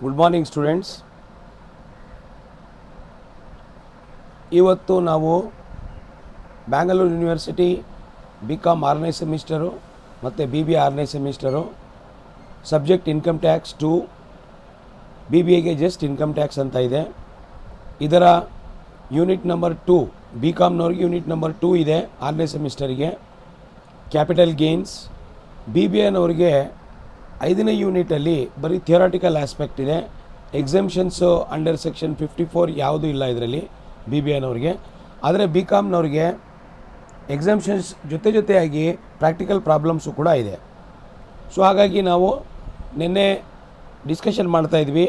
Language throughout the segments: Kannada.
Good morning students. ಇವತ್ತು ನಾವು ಬ್ಯಾಂಗ್ಳೂರು ಯೂನಿವರ್ಸಿಟಿ BCom 6ನೇ ಸೆಮಿಸ್ಟರು ಮತ್ತು BBA 6ನೇ ಸೆಮಿಸ್ಟರು ಸಬ್ಜೆಕ್ಟ್ ಇನ್ಕಮ್ ಟ್ಯಾಕ್ಸ್ 2, BBAಗೆ ಜಸ್ಟ್ ಇನ್ಕಮ್ ಟ್ಯಾಕ್ಸ್ ಅಂತ ಇದೆ. ಇದರ ಯೂನಿಟ್ ನಂಬರ್ 2, BComನವ್ರಿಗೆ ಯೂನಿಟ್ ನಂಬರ್ 2 ಇದೆ 6ನೇ ಸೆಮಿಸ್ಟರಿಗೆ. Capital gains. BBAನವ್ರಿಗೆ 5ನೇ ಯೂನಿಟಲ್ಲಿ ಬರೀ ಥಿಯರಾಟಿಕಲ್ ಆಸ್ಪೆಕ್ಟ್ ಇದೆ. ಎಕ್ಸೆಂಪ್ಷನ್ಸು ಅಂಡರ್ ಸೆಕ್ಷನ್ 54 ಯಾವುದೂ ಇಲ್ಲ ಇದರಲ್ಲಿ BBAನವ್ರಿಗೆ. ಆದರೆ BComನವ್ರಿಗೆ ಎಕ್ಸೆಂಪ್ಷನ್ಸ್ ಜೊತೆಯಾಗಿ ಪ್ರಾಕ್ಟಿಕಲ್ ಪ್ರಾಬ್ಲಮ್ಸು ಕೂಡ ಇದೆ. ಸೊ ಹಾಗಾಗಿ ನಾವು ನಿನ್ನೆ ಡಿಸ್ಕಷನ್ ಮಾಡ್ತಾಯಿದ್ವಿ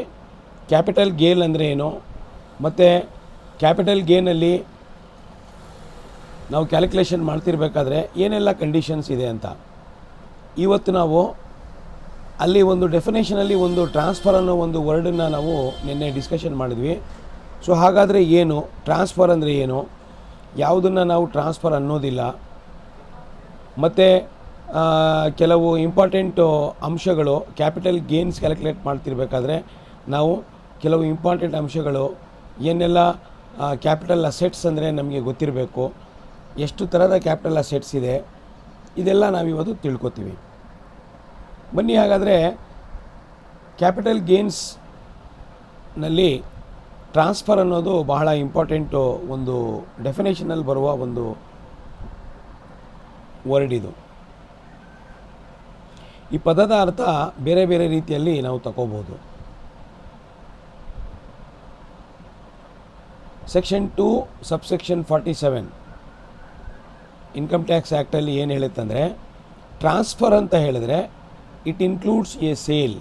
ಕ್ಯಾಪಿಟಲ್ ಗೇನ್ ಅಂದರೆ ಏನು, ಮತ್ತು ಕ್ಯಾಪಿಟಲ್ ಗೇನಲ್ಲಿ ನಾವು ಕ್ಯಾಲ್ಕುಲೇಷನ್ ಮಾಡ್ತಿರ್ಬೇಕಾದ್ರೆ ಏನೆಲ್ಲ ಕಂಡೀಷನ್ಸ್ ಇದೆ ಅಂತ. ಇವತ್ತು ನಾವು ಅಲ್ಲಿ ಒಂದು ಡೆಫಿನೇಷನಲ್ಲಿ ಒಂದು ಟ್ರಾನ್ಸ್ಫರ್ ಅನ್ನೋ ಒಂದು ವರ್ಡನ್ನು ನಾವು ನಿನ್ನೆ ಡಿಸ್ಕಷನ್ ಮಾಡಿದ್ವಿ. ಸೊ ಹಾಗಾದರೆ ಏನು ಟ್ರಾನ್ಸ್ಫರ್ ಅಂದರೆ ಏನು, ಯಾವುದನ್ನು ನಾವು ಟ್ರಾನ್ಸ್ಫರ್ ಅನ್ನೋದಿಲ್ಲ, ಮತ್ತು ಕೆಲವು ಇಂಪಾರ್ಟೆಂಟು ಅಂಶಗಳು ಕ್ಯಾಪಿಟಲ್ ಗೇನ್ಸ್ ಕ್ಯಾಲ್ಕುಲೇಟ್ ಮಾಡ್ತಿರ್ಬೇಕಾದ್ರೆ ನಾವು ಕೆಲವು ಇಂಪಾರ್ಟೆಂಟ್ ಅಂಶಗಳು ಏನೆಲ್ಲ ಕ್ಯಾಪಿಟಲ್ ಅಸೆಟ್ಸ್ ಅಂದರೆ ನಮಗೆ ಗೊತ್ತಿರಬೇಕು, ಎಷ್ಟು ಥರದ ಕ್ಯಾಪಿಟಲ್ ಅಸೆಟ್ಸ್ ಇದೆ, ಇದೆಲ್ಲ ನಾವಿವತ್ತು ತಿಳ್ಕೊತೀವಿ. ಬನ್ನಿ ಹಾಗಾದರೆ ಕ್ಯಾಪಿಟಲ್ ಗೇನ್ಸ್ನಲ್ಲಿ ಟ್ರಾನ್ಸ್ಫರ್ ಅನ್ನೋದು ಬಹಳ ಇಂಪಾರ್ಟೆಂಟು ಒಂದು ಡೆಫಿನೇಷನಲ್ಲಿ ಬರುವ ಒಂದು ವರ್ಡ್ ಇದು. ಈ ಪದದ ಅರ್ಥ ಬೇರೆ ಬೇರೆ ರೀತಿಯಲ್ಲಿ ನಾವು ತಗೋಬೋದು. ಸೆಕ್ಷನ್ 2 ಸಬ್ಸೆಕ್ಷನ್ 47 ಇನ್ಕಮ್ ಟ್ಯಾಕ್ಸ್ ಆ್ಯಕ್ಟಲ್ಲಿ ಏನು ಹೇಳುತ್ತಂದರೆ, ಟ್ರಾನ್ಸ್ಫರ್ ಅಂತ ಹೇಳಿದ್ರೆ it includes A sale,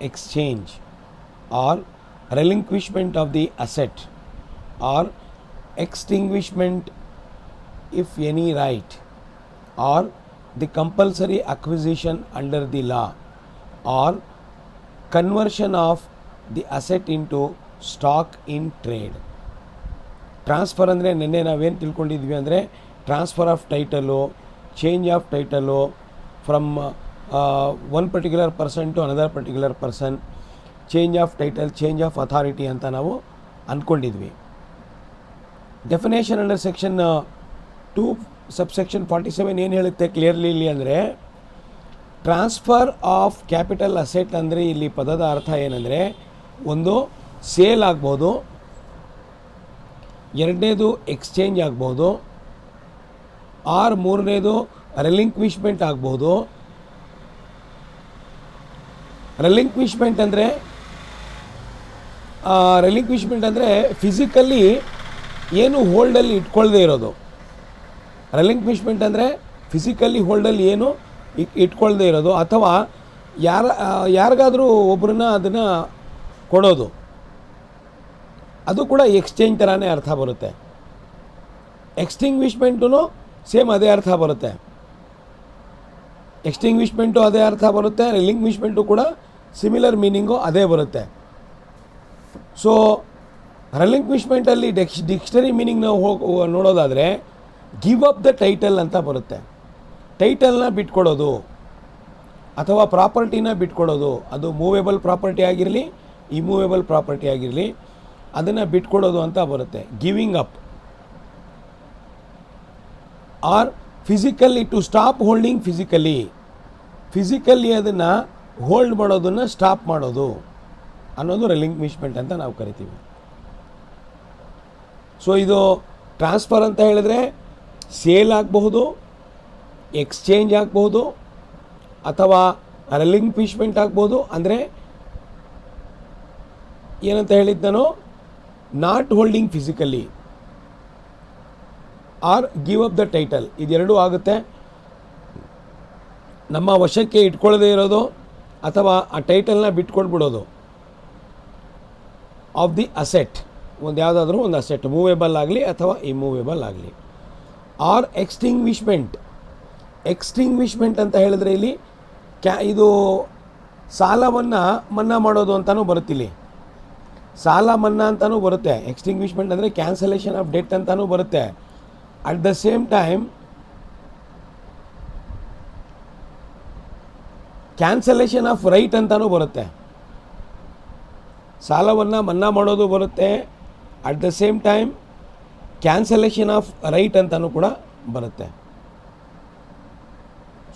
exchange or relinquishment of the asset or extinguishment if any right or the compulsory acquisition under the law or conversion of the asset into stock in trade. Transfer ಅಂದರೆ ನಿನ್ನೆ ನಾವೇನು ತಿಳ್ಕೊಂಡಿದ್ವಿ ಅಂದರೆ transfer of title, change of title from one particular person to another particular person, change of title, change of authority ಅಂತ ನಾವು ಅಂದ್ಕೊಂಡಿದ್ವಿ. ಡೆಫಿನೇಷನ್ ಅಂಡರ್ ಸೆಕ್ಷನ್ 2 ಸಬ್ಸೆಕ್ಷನ್ 47 ಏನು ಹೇಳುತ್ತೆ ಕ್ಲಿಯರ್ಲಿ ಇಲ್ಲಿ ಅಂದರೆ, ಟ್ರಾನ್ಸ್ಫರ್ ಆಫ್ ಕ್ಯಾಪಿಟಲ್ ಅಸೆಟ್ ಅಂದರೆ ಇಲ್ಲಿ ಪದದ ಅರ್ಥ ಏನಂದರೆ, ಒಂದು ಸೇಲ್ ಆಗ್ಬೋದು, ಎರಡನೇದು ಎಕ್ಸ್ಚೇಂಜ್ ಆಗ್ಬೋದು, ಆರ್ ಮೂರನೇದು ರೆಲಿಂಕ್ವಿಶ್ಮೆಂಟ್ ಆಗ್ಬೋದು. ರೆಲಿಂಕ್ವಿಶ್ಮೆಂಟ್ ಅಂದರೆ ಫಿಸಿಕಲಿ ಏನು ಹೋಲ್ಡಲ್ಲಿ ಇಟ್ಕೊಳ್ಳದೆ ಇರೋದು. ರೆಲಿಂಕ್ವಿಶ್ಮೆಂಟ್ ಅಂದರೆ ಫಿಸಿಕಲಿ ಹೋಲ್ಡಲ್ಲಿ ಏನು ಇಟ್ಕೊಳ್ಳದೆ ಇರೋದು, ಅಥವಾ ಯಾರಿಗಾದರೂ ಒಬ್ಬರನ್ನ ಅದನ್ನು ಕೊಡೋದು, ಅದು ಕೂಡ ಎಕ್ಸ್ಚೇಂಜ್ ಥರನೇ ಅರ್ಥ ಬರುತ್ತೆ. ಎಕ್ಸ್ಟಿಂಗ್ವಿಶ್ಮೆಂಟು ಸೇಮ್ ಅದೇ ಅರ್ಥ ಬರುತ್ತೆ. ಎಕ್ಸ್ಟಿಂಗ್ವಿಶ್ಮೆಂಟು ಅದೇ ಅರ್ಥ ಬರುತ್ತೆ, ರಿಲಿಂಕ್ವಿಶ್ಮೆಂಟು ಕೂಡ ಸಿಮಿಲರ್ ಮೀನಿಂಗು ಅದೇ ಬರುತ್ತೆ. ಸೊ ರಿಲಿಂಕ್ವಿಶ್ಮೆಂಟಲ್ಲಿ ಡಿಕ್ಷನರಿ ಮೀನಿಂಗ್ ನಾವು ನೋಡೋದಾದರೆ ಗಿವ್ ಅಪ್ ದ ಟೈಟಲ್ ಅಂತ ಬರುತ್ತೆ. ಟೈಟಲ್ನ ಬಿಟ್ಕೊಡೋದು ಅಥವಾ ಪ್ರಾಪರ್ಟಿನ ಬಿಟ್ಕೊಡೋದು, ಅದು ಮೂವೇಬಲ್ ಪ್ರಾಪರ್ಟಿ ಆಗಿರಲಿ ಇಮೂವೇಬಲ್ ಪ್ರಾಪರ್ಟಿ ಆಗಿರಲಿ, ಅದನ್ನು ಬಿಟ್ಕೊಡೋದು ಅಂತ ಬರುತ್ತೆ. Giving up or physically to stop holding physically ಅದನ್ನು ಹೋಲ್ಡ್ ಮಾಡೋದನ್ನು ಸ್ಟಾಪ್ ಮಾಡೋದು ಅನ್ನೋದು ರಿಲಿಂಕ್ವಿಶ್ಮೆಂಟ್ ಅಂತ ನಾವು ಕರಿತೀವಿ. ಸೊ ಇದು ಟ್ರಾನ್ಸ್ಫರ್ ಅಂತ ಹೇಳಿದ್ರೆ ಸೇಲ್ ಆಗಬಹುದು, ಎಕ್ಸ್ಚೇಂಜ್ ಆಗಬಹುದು, ಅಥವಾ ರಿಲಿಂಕ್ವಿಶ್ಮೆಂಟ್ ಆಗ್ಬೋದು. ಅಂದರೆ ಏನಂತ ಹೇಳಿದ್ದು ನಾನು, not holding physically or give up the title, ಇದೆರಡೂ ಆಗುತ್ತೆ. ನಮ್ಮ ವಶಕ್ಕೆ ಇಟ್ಕೊಳ್ಳದೇ ಇರೋದು ಅಥವಾ ಆ ಟೈಟಲ್ನ ಬಿಟ್ಕೊಟ್ಬಿಡೋದು ಆಫ್ ದಿ ಅಸೆಟ್, ಒಂದು ಯಾವುದಾದ್ರೂ ಒಂದು ಅಸೆಟ್ ಮೂವೇಬಲ್ ಆಗಲಿ ಅಥವಾ ಇಮೂವೇಬಲ್ ಆಗಲಿ. ಆರ್ ಎಕ್ಸ್ಟಿಂಗ್ವಿಶ್ಮೆಂಟ್ ಅಂತ ಹೇಳಿದ್ರೆ ಇಲ್ಲಿ ಇದು ಸಾಲವನ್ನು ಮನ್ನಾ ಮಾಡೋದು ಅಂತಲೂ ಬರುತ್ತಿಲ್ಲಿ, ಸಾಲ ಮನ್ನಾ ಅಂತಲೂ ಬರುತ್ತೆ. ಎಕ್ಸ್ಟಿಂಗ್ವಿಶ್ಮೆಂಟ್ ಅಂದರೆ ಕ್ಯಾನ್ಸಲೇಷನ್ ಆಫ್ ಡೆಟ್ ಅಂತಲೂ ಬರುತ್ತೆ. At the same time cancellation of right ಅಂತಲೂ ಬರುತ್ತೆ. ಸಾಲವನ್ನು ಮನ್ನಾ ಮಾಡೋದು ಬರುತ್ತೆ. At the same time cancellation of right ಅಂತಲೂ ಕೂಡ ಬರುತ್ತೆ.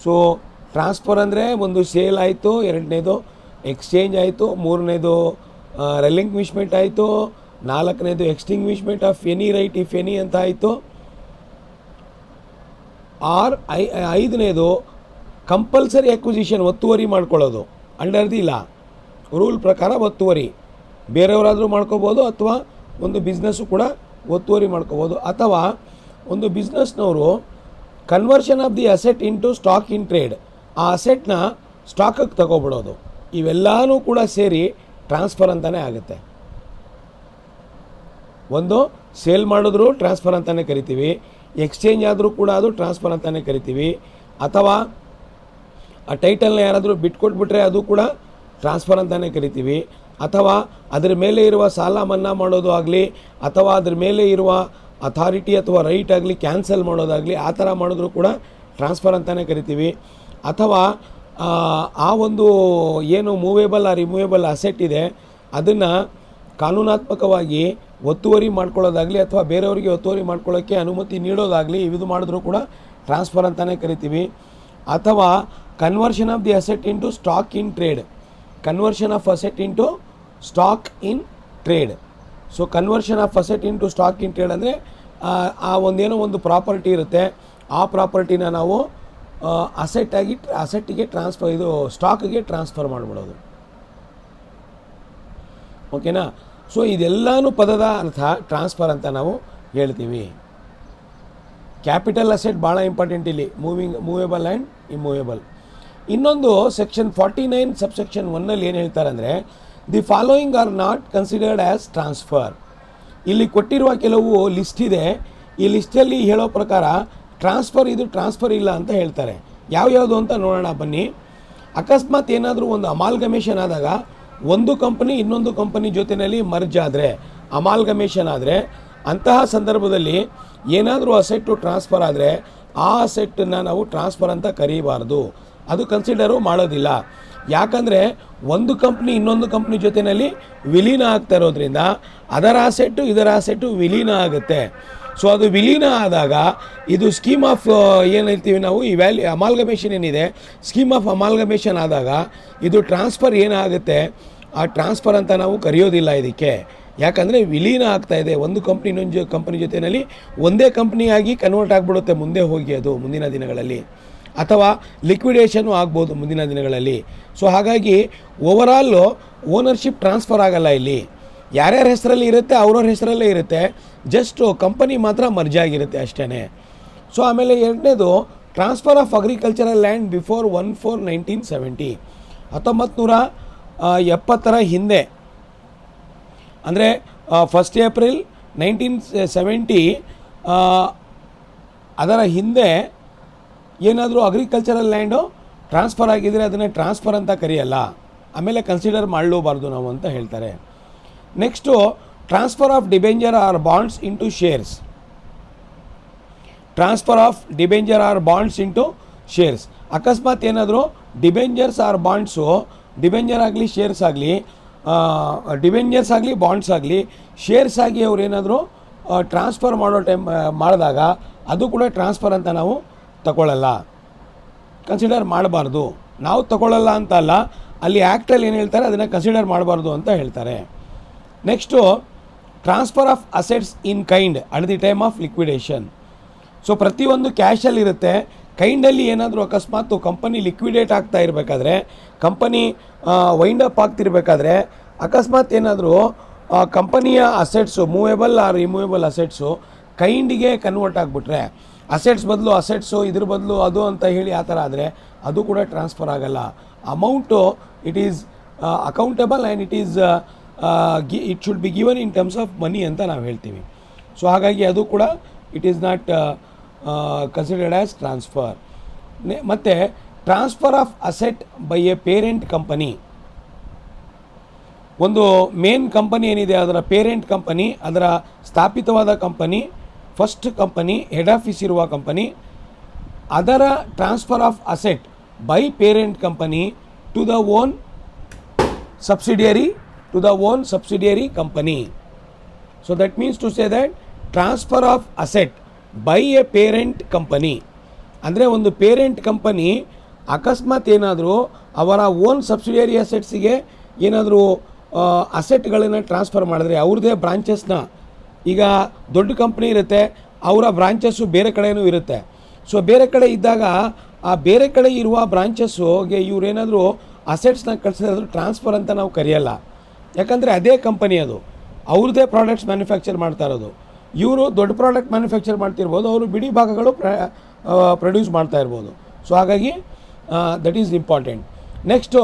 ಸೊ ಟ್ರಾನ್ಸ್ಫರ್ ಅಂದರೆ ಒಂದು ಸೇಲ್ ಆಯಿತು, ಎರಡನೇದು ಎಕ್ಸ್ಚೇಂಜ್ ಆಯಿತು, ಮೂರನೇದು ರೆಲಿಂಕ್ವಿಶ್ಮೆಂಟ್ ಆಯಿತು, ನಾಲ್ಕನೇದು extinguishment of any right if any ಅಂತ ಆಯಿತು. ಐದನೇದು ಕಂಪಲ್ಸರಿ ಅಕ್ವಿಸಿಷನ್, ಒತ್ತುವರಿ ಮಾಡ್ಕೊಳ್ಳೋದು ಅಂಡರ್ ದಿ ಲಾ, ರೂಲ್ ಪ್ರಕಾರ ಒತ್ತುವರಿ ಬೇರೆಯವರಾದರೂ ಮಾಡ್ಕೋಬೋದು, ಅಥವಾ ಒಂದು ಬಿಸ್ನೆಸ್ಸು ಕೂಡ ಒತ್ತುವರಿ ಮಾಡ್ಕೋಬೋದು. ಅಥವಾ ಒಂದು ಬಿಸ್ನೆಸ್ನವರು conversion of the asset into stock in trade, ಆ ಅಸೆಟ್ನ ಸ್ಟಾಕಿಗೆ ತಗೊಬಿಡೋದು. ಇವೆಲ್ಲನೂ ಕೂಡ ಸೇರಿ ಟ್ರಾನ್ಸ್ಫರ್ ಅಂತಲೇ ಆಗುತ್ತೆ. ಒಂದು ಸೇಲ್ ಮಾಡಿದ್ರು ಟ್ರಾನ್ಸ್ಫರ್ ಅಂತಲೇ ಕರಿತೀವಿ, ಎಕ್ಸ್ಚೇಂಜ್ ಆದರೂ ಕೂಡ ಅದು ಟ್ರಾನ್ಸ್ಫರ್ ಅಂತಲೇ ಕರಿತೀವಿ. ಅಥವಾ ಆ ಟೈಟಲ್ನ ಯಾರಾದರೂ ಬಿಟ್ಕೊಟ್ಬಿಟ್ರೆ ಅದು ಕೂಡ ಟ್ರಾನ್ಸ್ಫರ್ ಅಂತಲೇ ಕರಿತೀವಿ. ಅಥವಾ ಅದರ ಮೇಲೆ ಇರುವ ಸಾಲ ಮನ್ನಾ ಮಾಡೋದು ಆಗಲಿ, ಅಥವಾ ಅದ್ರ ಮೇಲೆ ಇರುವ ಅಥಾರಿಟಿ ಅಥವಾ ರೈಟ್ ಆಗಲಿ ಕ್ಯಾನ್ಸಲ್ ಮಾಡೋದಾಗಲಿ, ಆ ಥರ ಮಾಡಿದ್ರು ಕೂಡ ಟ್ರಾನ್ಸ್ಫರ್ ಅಂತಲೇ ಕರಿತೀವಿ. ಅಥವಾ ಆ ಒಂದು ಏನು ಮೂವೇಬಲ್ ಆ ರಿಮೂವೇಬಲ್ ಅಸೆಟ್ ಇದೆ ಅದನ್ನು ಕಾನೂನಾತ್ಮಕವಾಗಿ ಒತ್ತುವರಿ ಮಾಡ್ಕೊಳ್ಳೋದಾಗಲಿ ಅಥವಾ ಬೇರೆಯವರಿಗೆ ಒತ್ತುವರಿ ಮಾಡ್ಕೊಳ್ಳೋಕ್ಕೆ ಅನುಮತಿ ನೀಡೋದಾಗಲಿ, ಇದು ಮಾಡಿದ್ರೂ ಕೂಡ ಟ್ರಾನ್ಸ್ಫರ್ ಅಂತಲೇ ಕರಿತೀವಿ. ಅಥವಾ conversion of the asset into stock in trade, conversion of asset into stock in trade. So conversion of asset into stock in trade ಅಂದರೆ ಆ ಒಂದೇನೋ ಒಂದು ಪ್ರಾಪರ್ಟಿ ಇರುತ್ತೆ, ಆ ಪ್ರಾಪರ್ಟಿನ ನಾವು ಅಸೆಟ್ಟಿಗೆ ಟ್ರಾನ್ಸ್ಫರ್, ಇದು ಸ್ಟಾಕ್ಗೆ ಟ್ರಾನ್ಸ್ಫರ್ ಮಾಡಿಬಿಡೋದು. ಓಕೆನಾ? ಸೊ ಇದೆಲ್ಲನೂ ಪದದ ಅರ್ಥ ಟ್ರಾನ್ಸ್ಫರ್ ಅಂತ ನಾವು ಹೇಳ್ತೀವಿ. ಕ್ಯಾಪಿಟಲ್ ಅಸೆಟ್ ಭಾಳ ಇಂಪಾರ್ಟೆಂಟ್ ಇಲ್ಲಿ, ಮೂವೇಬಲ್ ಆ್ಯಂಡ್ ಇಮ್ಮೂವೇಬಲ್. ಇನ್ನೊಂದು ಸೆಕ್ಷನ್ 49 ಸಬ್ಸೆಕ್ಷನ್ 1ನಲ್ಲಿ ಏನು ಹೇಳ್ತಾರೆ ಅಂದರೆ, the following are not considered as transfer. ಇಲ್ಲಿ ಕೊಟ್ಟಿರುವ ಕೆಲವು ಲಿಸ್ಟ್ ಇದೆ, ಈ ಲಿಸ್ಟಲ್ಲಿ ಹೇಳೋ ಪ್ರಕಾರ ಟ್ರಾನ್ಸ್ಫರ್ ಇದು, ಟ್ರಾನ್ಸ್ಫರ್ ಇಲ್ಲ ಅಂತ ಹೇಳ್ತಾರೆ. ಯಾವ್ಯಾವುದು ಅಂತ ನೋಡೋಣ ಬನ್ನಿ. ಅಕಸ್ಮಾತ್ ಏನಾದರೂ ಒಂದು ಅಮಾಲ್ಗಮೇಷನ್ ಆದಾಗ ಒಂದು ಕಂಪನಿ ಇನ್ನೊಂದು ಕಂಪನಿ ಜೊತೆಯಲ್ಲಿ ಮರ್ಜ್ ಆದರೆ, ಅಮಾಲ್ಗಮೇಷನ್ ಆದರೆ, ಅಂತಹ ಸಂದರ್ಭದಲ್ಲಿ ಏನಾದರೂ ಅಸೆಟ್ಟು ಟ್ರಾನ್ಸ್ಫರ್ ಆದರೆ ಆ ಅಸೆಟ್ಟನ್ನು ನಾವು ಟ್ರಾನ್ಸ್ಫರ್ ಅಂತ ಕರೀಬಾರ್ದು, ಅದು ಕನ್ಸಿಡರು ಮಾಡೋದಿಲ್ಲ. ಯಾಕಂದರೆ ಒಂದು ಕಂಪ್ನಿ ಇನ್ನೊಂದು ಕಂಪ್ನಿ ಜೊತೆಯಲ್ಲಿ ವಿಲೀನ ಆಗ್ತಾ ಇರೋದ್ರಿಂದ ಅದರ ಅಸೆಟ್ಟು ಇದರ ಅಸೆಟ್ಟು ವಿಲೀನ ಆಗುತ್ತೆ. ಸೊ ಅದು ವಿಲೀನ ಆದಾಗ ಇದು ಸ್ಕೀಮ್ ಆಫ್ ಏನು ಹೇಳ್ತೀವಿ ನಾವು, ಈ ಅಮಾಲ್ಗಮೇಷನ್ ಏನಿದೆ, ಸ್ಕೀಮ್ ಆಫ್ ಅಮಾಲ್ಗಮೇಷನ್ ಆದಾಗ ಇದು ಟ್ರಾನ್ಸ್ಫರ್ ಏನಾಗುತ್ತೆ, ಆ ಟ್ರಾನ್ಸ್ಫರ್ ಅಂತ ನಾವು ಕರೆಯೋದಿಲ್ಲ ಇದಕ್ಕೆ. ಯಾಕಂದರೆ ವಿಲೀನ ಆಗ್ತಾ ಇದೆ, ಒಂದು ಕಂಪ್ನಿ ಇನ್ನೊಂದು ಕಂಪ್ನಿ ಜೊತೆಯಲ್ಲಿ ಒಂದೇ ಕಂಪ್ನಿಯಾಗಿ ಕನ್ವರ್ಟ್ ಆಗಿಬಿಡುತ್ತೆ ಮುಂದೆ ಹೋಗಿ, ಅದು ಮುಂದಿನ ದಿನಗಳಲ್ಲಿ. ಅಥವಾ ಲಿಕ್ವಿಡೇಷನು ಆಗ್ಬೋದು ಮುಂದಿನ ದಿನಗಳಲ್ಲಿ. ಸೊ ಹಾಗಾಗಿ ಓವರಾಲು ಓನರ್ಶಿಪ್ ಟ್ರಾನ್ಸ್ಫರ್ ಆಗಲ್ಲ ಇಲ್ಲಿ, ಯಾರ್ಯಾರ ಹೆಸರಲ್ಲಿ ಇರುತ್ತೆ ಅವ್ರವ್ರ ಹೆಸರಲ್ಲೇ ಇರುತ್ತೆ, ಜಸ್ಟು ಕಂಪನಿ ಮಾತ್ರ ಮರ್ಜ್ ಆಗಿರುತ್ತೆ ಅಷ್ಟೇ. ಸೊ ಆಮೇಲೆ ಎರಡನೇದು transfer of agricultural land before 1/4/1970, 1970 ಹಿಂದೆ, ಅಂದರೆ 1 ಏಪ್ರಿಲ್ 1970 ಅದರ ಹಿಂದೆ ಏನಾದರೂ ಅಗ್ರಿಕಲ್ಚರಲ್ ಲ್ಯಾಂಡು ಟ್ರಾನ್ಸ್ಫರ್ ಆಗಿದ್ದರೆ ಅದನ್ನೇ ಟ್ರಾನ್ಸ್ಫರ್ ಅಂತ ಕರೆಯಲ್ಲ, ಆಮೇಲೆ ಕನ್ಸಿಡರ್ ಮಾಡಲೂಬಾರ್ದು ನಾವು ಅಂತ ಹೇಳ್ತಾರೆ. Next transfer of debenture or bonds into shares. Transfer of debenture or bonds into shares. ಅಕಸ್ಮಾತ್ ಏನಾದರೂ ಡಿಬೆಂಜರ್ಸ್ ಆರ್ ಬಾಂಡ್ಸು, ಡಿಬೆಂಜರ್ ಆಗಲಿ ಶೇರ್ಸ್ ಆಗಲಿ, ಡಿಬೆಂಜರ್ಸ್ ಆಗಲಿ ಬಾಂಡ್ಸ್ ಆಗಲಿ ಶೇರ್ಸ್ ಆಗಿ ಅವ್ರು ಏನಾದರೂ ಟ್ರಾನ್ಸ್ಫರ್ ಮಾಡೋ ಮಾಡಿದಾಗ ಅದು ಕೂಡ ಟ್ರಾನ್ಸ್ಫರ್ ಅಂತ ನಾವು ತಗೊಳ್ಳಲ್ಲ, ಕನ್ಸಿಡರ್ ಮಾಡಬಾರ್ದು. ನಾವು ತಗೊಳ್ಳಲ್ಲ ಅಂತ ಅಲ್ಲ, ಅಲ್ಲಿ ಆ್ಯಕ್ಟಲ್ಲಿ ಏನು ಹೇಳ್ತಾರೆ ಅದನ್ನು ಕನ್ಸಿಡರ್ ಮಾಡಬಾರ್ದು ಅಂತ ಹೇಳ್ತಾರೆ. Next transfer of assets in kind at the time of liquidation. So ಪ್ರತಿಯೊಂದು ಕ್ಯಾಶಲ್ಲಿ ಇರುತ್ತೆ, ಕೈಂಡಲ್ಲಿ ಏನಾದರೂ ಅಕಸ್ಮಾತ್ ಕಂಪನಿ ಲಿಕ್ವಿಡೇಟ್ ಆಗ್ತಾ ಇರಬೇಕಾದ್ರೆ, ಕಂಪನಿ ವೈಂಡ್ ಅಪ್ ಆಗ್ತಿರ್ಬೇಕಾದ್ರೆ ಅಕಸ್ಮಾತ್ ಏನಾದರೂ ಕಂಪನಿಯ assets movable or removable assets ಕೈಂಡಿಗೆ ಕನ್ವರ್ಟ್ ಆಗಿಬಿಟ್ರೆ, ಅಸೆಟ್ಸ್ ಬದಲು ಅಸೆಟ್ಸು ಇದ್ರ ಬದಲು ಅದು ಅಂತ ಹೇಳಿ ಆ ಥರ ಆದರೆ ಅದು ಕೂಡ ಟ್ರಾನ್ಸ್ಫರ್ ಆಗಲ್ಲ. Amount it is accountable and it should be given in terms of money ಅಂತ ನಾವು ಹೇಳ್ತೀವಿ. ಸೊ ಹಾಗಾಗಿ ಅದು ಕೂಡ it is not considered as transfer. ಮತ್ತು transfer of asset by a parent company. ಒಂದು ಮೇನ್ ಕಂಪನಿ ಏನಿದೆ ಅದರ ಪೇರೆಂಟ್ ಕಂಪನಿ, ಅದರ ಸ್ಥಾಪಿತವಾದ company, first company, head office ಇರುವ ಕಂಪನಿ, ಅದರ transfer of asset by parent company to the own subsidiary company. So that means to say that transfer of asset by a parent company. ಅಂದರೆ ಒಂದು ಪೇರೆಂಟ್ ಕಂಪನಿ ಅಕಸ್ಮಾತ್ ಏನಾದರೂ ಅವರ ಓನ್ ಸಬ್ಸಿಡಿಯರಿ ಅಸೆಟ್ಸಿಗೆ ಏನಾದರೂ ಅಸೆಟ್ಗಳನ್ನು ಟ್ರಾನ್ಸ್ಫರ್ ಮಾಡಿದ್ರೆ ಅವ್ರದ್ದೇ ಬ್ರಾಂಚಸ್ನ, ಈಗ ದೊಡ್ಡ ಕಂಪ್ನಿ ಇರುತ್ತೆ, ಅವರ ಬ್ರಾಂಚಸ್ಸು ಬೇರೆ ಕಡೆಯೂ ಇರುತ್ತೆ. ಸೊ ಬೇರೆ ಕಡೆ ಇದ್ದಾಗ ಆ ಬೇರೆ ಕಡೆ ಇರುವ ಬ್ರಾಂಚಸ್ಸುಗೆ ಇವರೇನಾದರೂ ಅಸೆಟ್ಸ್ನ ಕಳಿಸಿದ್ರೆ ಟ್ರಾನ್ಸ್ಫರ್ ಅಂತ ನಾವು ಕರೆಯಲ್ಲ. ಯಾಕಂದರೆ ಅದೇ ಕಂಪನಿ ಅದು, ಅವ್ರದ್ದೇ ಪ್ರಾಡಕ್ಟ್ಸ್ ಮ್ಯಾನುಫ್ಯಾಕ್ಚರ್ ಮಾಡ್ತಾ ಇರೋದು. ಇವರು ದೊಡ್ಡ ಪ್ರಾಡಕ್ಟ್ ಮ್ಯಾನುಫ್ಯಾಕ್ಚರ್ ಮಾಡ್ತಿರ್ಬೋದು, ಅವರು ಬಿಡಿ ಭಾಗಗಳು ಪ್ರೊಡ್ಯೂಸ್ ಮಾಡ್ತಾ ಇರ್ಬೋದು. ಸೊ ಹಾಗಾಗಿ that is important. Next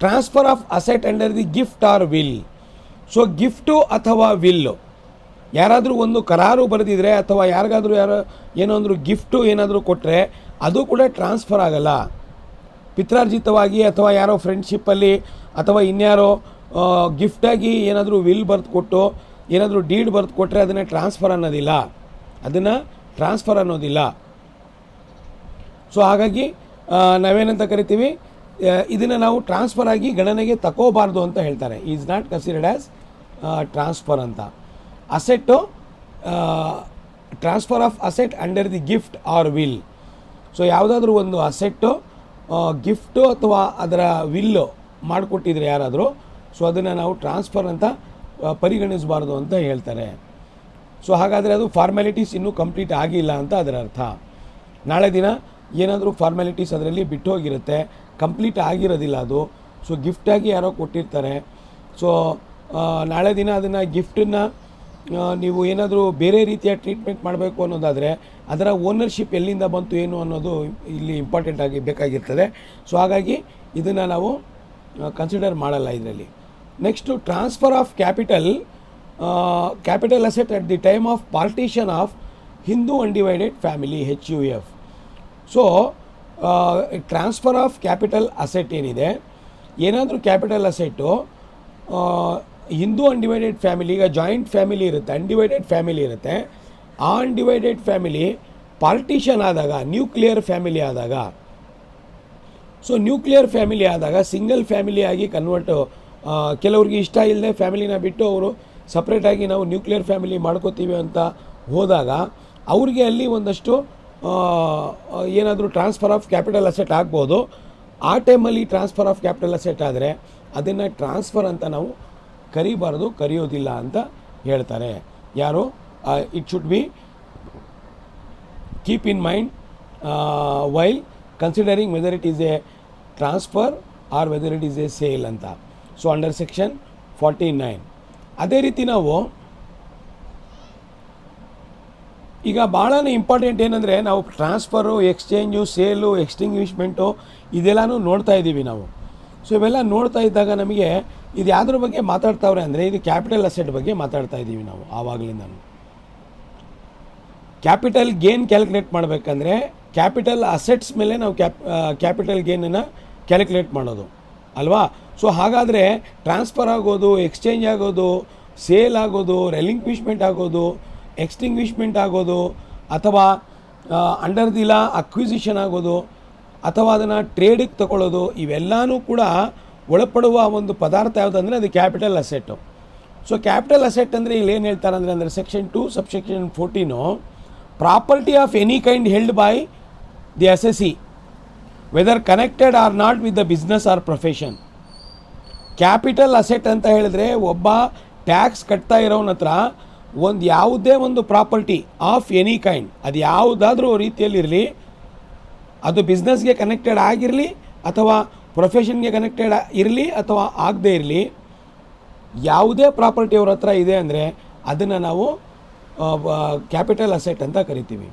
transfer of asset under the gift or will. So gift ಅಥವಾ ವಿಲ್ಲು ಯಾರಾದರೂ ಒಂದು ಕರಾರು ಬರೆದಿದ್ರೆ ಅಥವಾ ಯಾರಿಗಾದರೂ ಏನೋ ಅಂದರೂ ಗಿಫ್ಟು ಏನಾದರೂ ಕೊಟ್ಟರೆ ಅದು ಕೂಡ ಟ್ರಾನ್ಸ್ಫರ್ ಆಗಲ್ಲ. ಪಿತ್ರಾರ್ಜಿತವಾಗಿ ಅಥವಾ ಯಾರೋ ಫ್ರೆಂಡ್ಶಿಪ್ಪಲ್ಲಿ ಅಥವಾ ಇನ್ಯಾರೋ ಗಿಫ್ಟಾಗಿ ಏನಾದರೂ ವಿಲ್ ಬರೆದು ಕೊಟ್ಟು ಏನಾದರೂ ಡೀಡ್ ಬರೆದು ಕೊಟ್ಟರೆ ಅದನ್ನು ಟ್ರಾನ್ಸ್ಫರ್ ಅನ್ನೋದಿಲ್ಲ. ಸೊ ಹಾಗಾಗಿ ನಾವೇನಂತ ಕರಿತೀವಿ, ಇದನ್ನು ನಾವು ಟ್ರಾನ್ಸ್ಫರ್ ಆಗಿ ಗಣನೆಗೆ ತಗೋಬಾರ್ದು ಅಂತ ಹೇಳ್ತಾರೆ. Is not considered as transfer ಅಂತ. Asset transfer of asset under the gift or will. So ಯಾವುದಾದ್ರೂ ಒಂದು ಅಸೆಟ್ಟು ಗಿಫ್ಟು ಅಥವಾ ಅದರ ವಿಲ್ಲು ಮಾಡಿಕೊಟ್ಟಿದ್ರೆ ಯಾರಾದರೂ, ಸೊ ಅದನ್ನು ನಾವು ಟ್ರಾನ್ಸ್ಫರ್ ಅಂತ ಪರಿಗಣಿಸಬಾರ್ದು ಅಂತ ಹೇಳ್ತಾರೆ. ಸೊ ಹಾಗಾದರೆ ಅದು ಫಾರ್ಮ್ಯಾಲಿಟೀಸ್ ಇನ್ನೂ ಕಂಪ್ಲೀಟ್ ಆಗಿಲ್ಲ ಅಂತ ಅದರ ಅರ್ಥ. ನಾಳೆ ದಿನ ಏನಾದರೂ ಫಾರ್ಮ್ಯಾಲಿಟೀಸ್ ಅದರಲ್ಲಿ ಬಿಟ್ಟು ಹೋಗಿರುತ್ತೆ, ಕಂಪ್ಲೀಟ್ ಆಗಿರೋದಿಲ್ಲ ಅದು. ಸೊ ಗಿಫ್ಟಾಗಿ ಯಾರೋ ಕೊಟ್ಟಿರ್ತಾರೆ. ಸೊ ನಾಳೆ ದಿನ ಅದನ್ನು ಗಿಫ್ಟನ್ನು ನೀವು ಏನಾದರೂ ಬೇರೆ ರೀತಿಯ ಟ್ರೀಟ್ಮೆಂಟ್ ಮಾಡಬೇಕು ಅನ್ನೋದಾದರೆ ಅದರ ಓನರ್ಶಿಪ್ ಎಲ್ಲಿಂದ ಬಂತು ಏನು ಅನ್ನೋದು ಇಲ್ಲಿ ಇಂಪಾರ್ಟೆಂಟ್ ಆಗಿ ಬೇಕಾಗಿರ್ತದೆ. ಸೊ ಹಾಗಾಗಿ ಇದನ್ನು ನಾವು ಕನ್ಸಿಡರ್ ಮಾಡಲ್ಲ ಇದರಲ್ಲಿ. Next transfer of capital asset at the time of partition of Hindu undivided family HUF. So transfer of capital asset ಏನಿದೆ, ಏನಾದರೂ capital asset Hindu undivided family, ಈಗ ಜಾಯಿಂಟ್ ಫ್ಯಾಮಿಲಿ ಇರುತ್ತೆ, ಅನ್ಡಿವೈಡೆಡ್ ಫ್ಯಾಮಿಲಿ ಇರುತ್ತೆ. ಆ ಅನ್ಡಿವೈಡೆಡ್ ಫ್ಯಾಮಿಲಿ ಪಾರ್ಟಿಷನ್ ಆದಾಗ, ನ್ಯೂಕ್ಲಿಯರ್ ಫ್ಯಾಮಿಲಿ ಆದಾಗ, ಸೊ ನ್ಯೂಕ್ಲಿಯರ್ ಫ್ಯಾಮಿಲಿ ಆದಾಗ ಸಿಂಗಲ್ ಫ್ಯಾಮಿಲಿ ಆಗಿ ಕನ್ವರ್ಟು, ಕೆಲವ್ರಿಗೆ ಇಷ್ಟ ಇಲ್ಲದೆ ಫ್ಯಾಮಿಲಿನ ಬಿಟ್ಟು ಅವರು ಸಪ್ರೇಟಾಗಿ ನಾವು ನ್ಯೂಕ್ಲಿಯರ್ ಫ್ಯಾಮಿಲಿ ಮಾಡ್ಕೋತೀವಿ ಅಂತ ಹೋದಾಗ ಅವ್ರಿಗೆ ಅಲ್ಲಿ ಒಂದಷ್ಟು ಏನಾದರೂ ಟ್ರಾನ್ಸ್ಫರ್ ಆಫ್ ಕ್ಯಾಪಿಟಲ್ ಅಸೆಟ್ ಆಗ್ಬೋದು. ಆ ಟೈಮಲ್ಲಿ ಟ್ರಾನ್ಸ್ಫರ್ ಆಫ್ ಕ್ಯಾಪಿಟಲ್ ಅಸೆಟ್ ಆದರೆ ಅದನ್ನು ಟ್ರಾನ್ಸ್ಫರ್ ಅಂತ ನಾವು ಕರೆಯೋದಿಲ್ಲ ಅಂತ ಹೇಳ್ತಾರೆ. ಯಾರು it should be keep in mind while considering whether it is a transfer or whether it is a sale ಅಂತ. So under section 49. ಅದೇ ರೀತಿ ನಾವು ಈಗ ಭಾಳ ಇಂಪಾರ್ಟೆಂಟ್ ಏನಂದರೆ, ನಾವು ಟ್ರಾನ್ಸ್ಫರು, ಎಕ್ಸ್ಚೇಂಜು, ಸೇಲು, ಎಕ್ಸ್ಟಿಂಗ್ವಿಷ್ಮೆಂಟು ಇದೆಲ್ಲನೂ ನೋಡ್ತಾ ಇದ್ದೀವಿ ನಾವು. ಸೊ ಇವೆಲ್ಲ ನೋಡ್ತಾ ಇದ್ದಾಗ ನಮಗೆ ಇದು ಯಾವುದ್ರ ಬಗ್ಗೆ ಮಾತಾಡ್ತಾವ್ರೆ ಅಂದರೆ ಇದು ಕ್ಯಾಪಿಟಲ್ ಅಸೆಟ್ ಬಗ್ಗೆ ಮಾತಾಡ್ತಾ ಇದ್ದೀವಿ ನಾವು ಆವಾಗಲಿಂದ. ಕ್ಯಾಪಿಟಲ್ ಗೇನ್ ಕ್ಯಾಲ್ಕುಲೇಟ್ ಮಾಡಬೇಕಂದ್ರೆ ಕ್ಯಾಪಿಟಲ್ ಅಸೆಟ್ಸ್ ಮೇಲೆ ನಾವು ಕ್ಯಾಪಿಟಲ್ ಗೇನನ್ನು ಕ್ಯಾಲ್ಕುಲೇಟ್ ಮಾಡೋದು ಅಲ್ವಾ. ಸೊ ಹಾಗಾದರೆ ಟ್ರಾನ್ಸ್ಫರ್ ಆಗೋದು, ಎಕ್ಸ್ಚೇಂಜ್ ಆಗೋದು, ಸೇಲ್ ಆಗೋದು, ರೆಲಿಂಕ್ವಿಷ್ಮೆಂಟ್ ಆಗೋದು, ಎಕ್ಸ್ಟಿಂಗ್ವಿಷ್ಮೆಂಟ್ ಆಗೋದು, ಅಥವಾ ಅಂಡರ್ ದಿ ಲಾ ಅಕ್ವಿಸಿಷನ್ ಆಗೋದು, ಅಥವಾ ಅದನ್ನು ಟ್ರೇಡಿಗೆ ತಗೊಳ್ಳೋದು, ಇವೆಲ್ಲನೂ ಕೂಡ ಒಳಪಡುವ ಒಂದು ಪದಾರ್ಥ ಯಾವುದಂದರೆ ಅದು capital asset. So capital asset ಅಂದರೆ ಇಲ್ಲಿ ಏನು ಹೇಳ್ತಾರೆ ಅಂದರೆ section 2 subsection 14 property of any kind held by the assessee whether connected or not with the business or profession. Capital asset ಅಂತ ಹೇಳಿದ್ರೆ ಒಬ್ಬ ಟ್ಯಾಕ್ಸ್ ಕಟ್ತಾ ಇರೋನ ಹತ್ರ ಯಾವುದೇ ಒಂದು ಪ್ರಾಪರ್ಟಿ ಆಫ್ ಎನಿ ಕೈಂಡ್, ಅದು ಯಾವುದಾದ್ರೂ ರೀತಿಯಲ್ಲಿರಲಿ, ಅದು ಬಿಸ್ನೆಸ್ಗೆ ಕನೆಕ್ಟೆಡ್ ಆಗಿರಲಿ ಅಥವಾ ಪ್ರೊಫೆಷನ್ಗೆ ಕನೆಕ್ಟೆಡ್ ಇರಲಿ ಅಥವಾ ಆಗದೇ ಇರಲಿ, ಯಾವುದೇ ಪ್ರಾಪರ್ಟಿ ಅವ್ರ ಹತ್ರ ಇದೆ ಅಂದರೆ ಅದನ್ನು ನಾವು ಕ್ಯಾಪಿಟಲ್ ಅಸೆಟ್ ಅಂತ ಕರಿತೀವಿ.